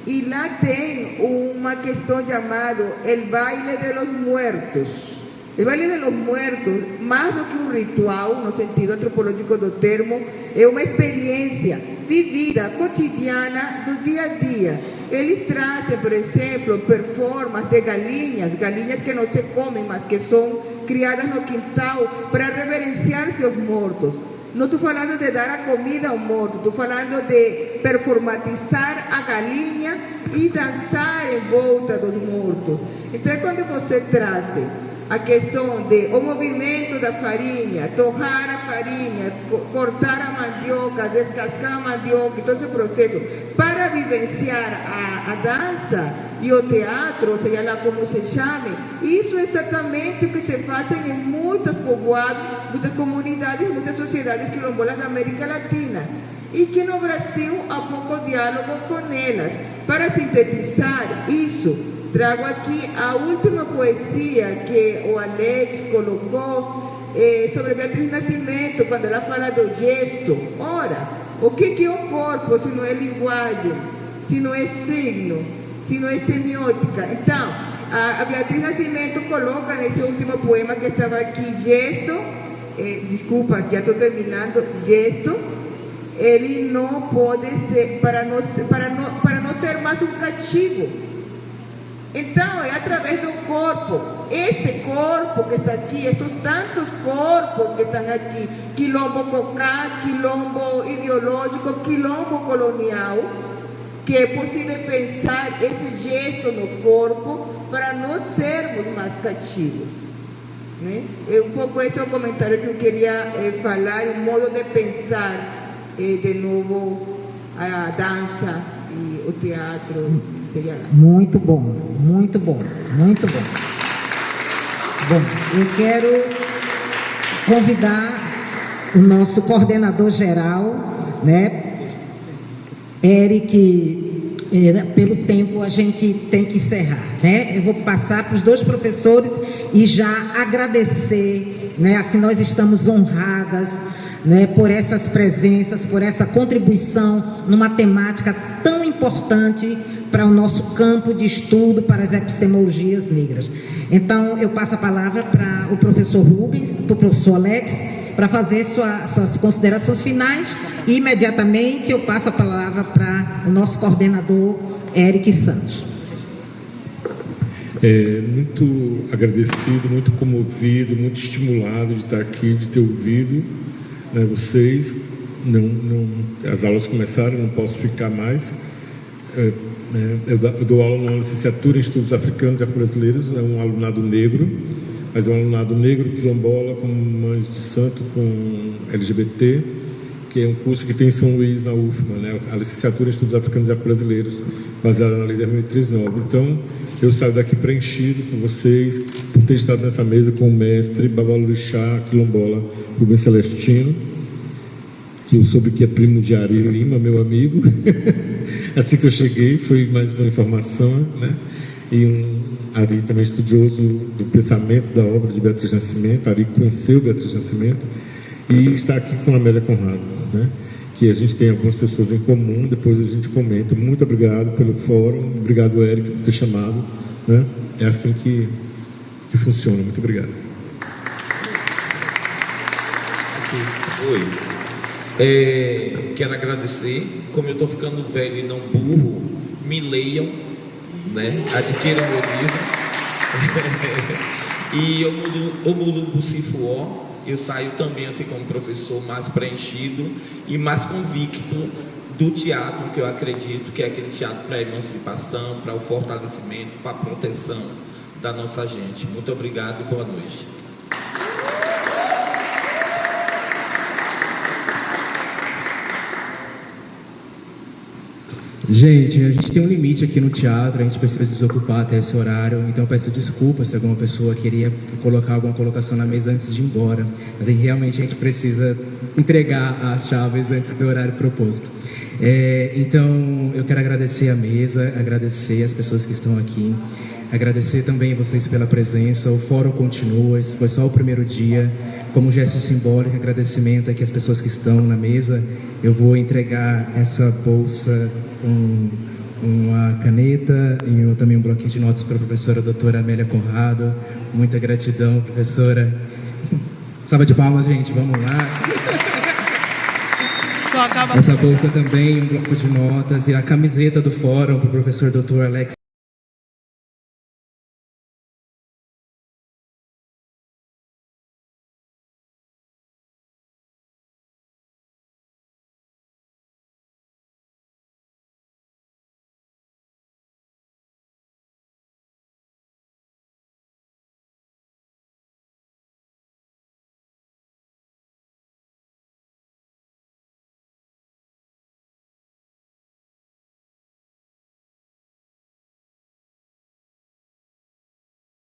E lá tem uma questão chamada El Baile de los Muertos. O Baile de los Muertos, mais do que um ritual, no sentido antropológico do termo, é uma experiência vivida, cotidiana, do dia a dia. Eles trazem, por exemplo, performances de galinhas que não se comem, mas que são criadas no quintal para reverenciar seus mortos. Não estou falando de dar a comida ao morto, estou falando de performatizar a galinha e dançar em volta dos mortos. Então, quando você traz a questão de o movimento da farinha, torrar a farinha, cortar a mandioca, descascar a mandioca, todo esse processo, para vivenciar a dança e o teatro, seja lá como se chame, isso é exatamente o que se faz em muitos povoados, muitas comunidades, muitas sociedades quilombolas da América Latina. E que no Brasil há pouco diálogo com elas. Para sintetizar isso, trago aqui a última poesia que o Alex colocou sobre Beatriz Nascimento, quando ela fala do gesto. Ora, o que é o corpo se não é linguagem, se não é signo, se não é semiótica? Então, a Beatriz Nascimento coloca nesse último poema que estava aqui, gesto, desculpa, já estou terminando, gesto, ele não pode ser, para não ser mais um cativo. Então, é através do corpo, este corpo que está aqui, estes tantos corpos que estão aqui, quilombo cocá, quilombo ideológico, quilombo colonial, que é possível pensar esse gesto no corpo para não sermos mais cativos. Né? Um pouco esse é o comentário que eu queria falar, um modo de pensar de novo a dança e o teatro. Muito bom, muito bom, muito bom. Bom, eu quero convidar o nosso coordenador geral, né, Eric, pelo tempo a gente tem que encerrar, né? Eu vou passar para os dois professores e já agradecer, né? Assim nós estamos honradas, né, por essas presenças, por essa contribuição numa temática tão importante para o nosso campo de estudo, para as epistemologias negras. Então, eu passo a palavra para o professor Rubens, para o professor Alex, para fazer suas considerações finais. E imediatamente eu passo a palavra para o nosso coordenador, Eric Santos. Muito agradecido, muito comovido, muito estimulado de estar aqui, de ter ouvido, né, vocês. As aulas começaram, não posso ficar mais. Eu dou aula na licenciatura em Estudos Africanos e Afro-Brasileiros, é um alunado negro, mas é um alunado negro, quilombola, com mães de santo, com LGBT, que é um curso que tem em São Luís, na UFMA, né? A licenciatura em Estudos Africanos e Afro-Brasileiros, baseada na Lei 10.039. Então, eu saio daqui preenchido por vocês, por ter estado nessa mesa com o mestre Babalorixá, quilombola, Rubem Celestino, que eu soube que é primo de Ari Lima, meu amigo. Assim que eu cheguei, foi mais uma informação, né? E Ari também estudioso do pensamento da obra de Beatriz Nascimento. Ari conheceu Beatriz Nascimento e está aqui com a Amélia Conrado, né? Que a gente tem algumas pessoas em comum, depois a gente comenta. Muito obrigado pelo fórum, obrigado, Eric, por ter chamado, né? É assim que funciona. Muito obrigado. Oi. Quero agradecer. Como eu estou ficando velho e não burro, me leiam, né? Adquiram meu livro. E eu mudo o Bucifuó. Eu saio também assim como professor mais preenchido e mais convicto do teatro, que eu acredito que é aquele teatro para a emancipação, para o fortalecimento, para a proteção da nossa gente. Muito obrigado e boa noite. Gente, a gente tem um limite aqui no teatro, a gente precisa desocupar até esse horário, então eu peço desculpa se alguma pessoa queria colocar alguma colocação na mesa antes de ir embora, mas realmente a gente precisa entregar as chaves antes do horário proposto. Então, eu quero agradecer a mesa, agradecer as pessoas que estão aqui, agradecer também vocês pela presença. O fórum continua, esse foi só o primeiro dia. Como gesto simbólico, agradecimento aqui às pessoas que estão na mesa. Eu vou entregar essa bolsa com uma caneta e também um bloquinho de notas para a professora doutora Amélia Conrado. Muita gratidão, professora. Salva de palmas, gente, vamos lá. Essa bolsa também, um bloco de notas e a camiseta do fórum para o professor doutor Alex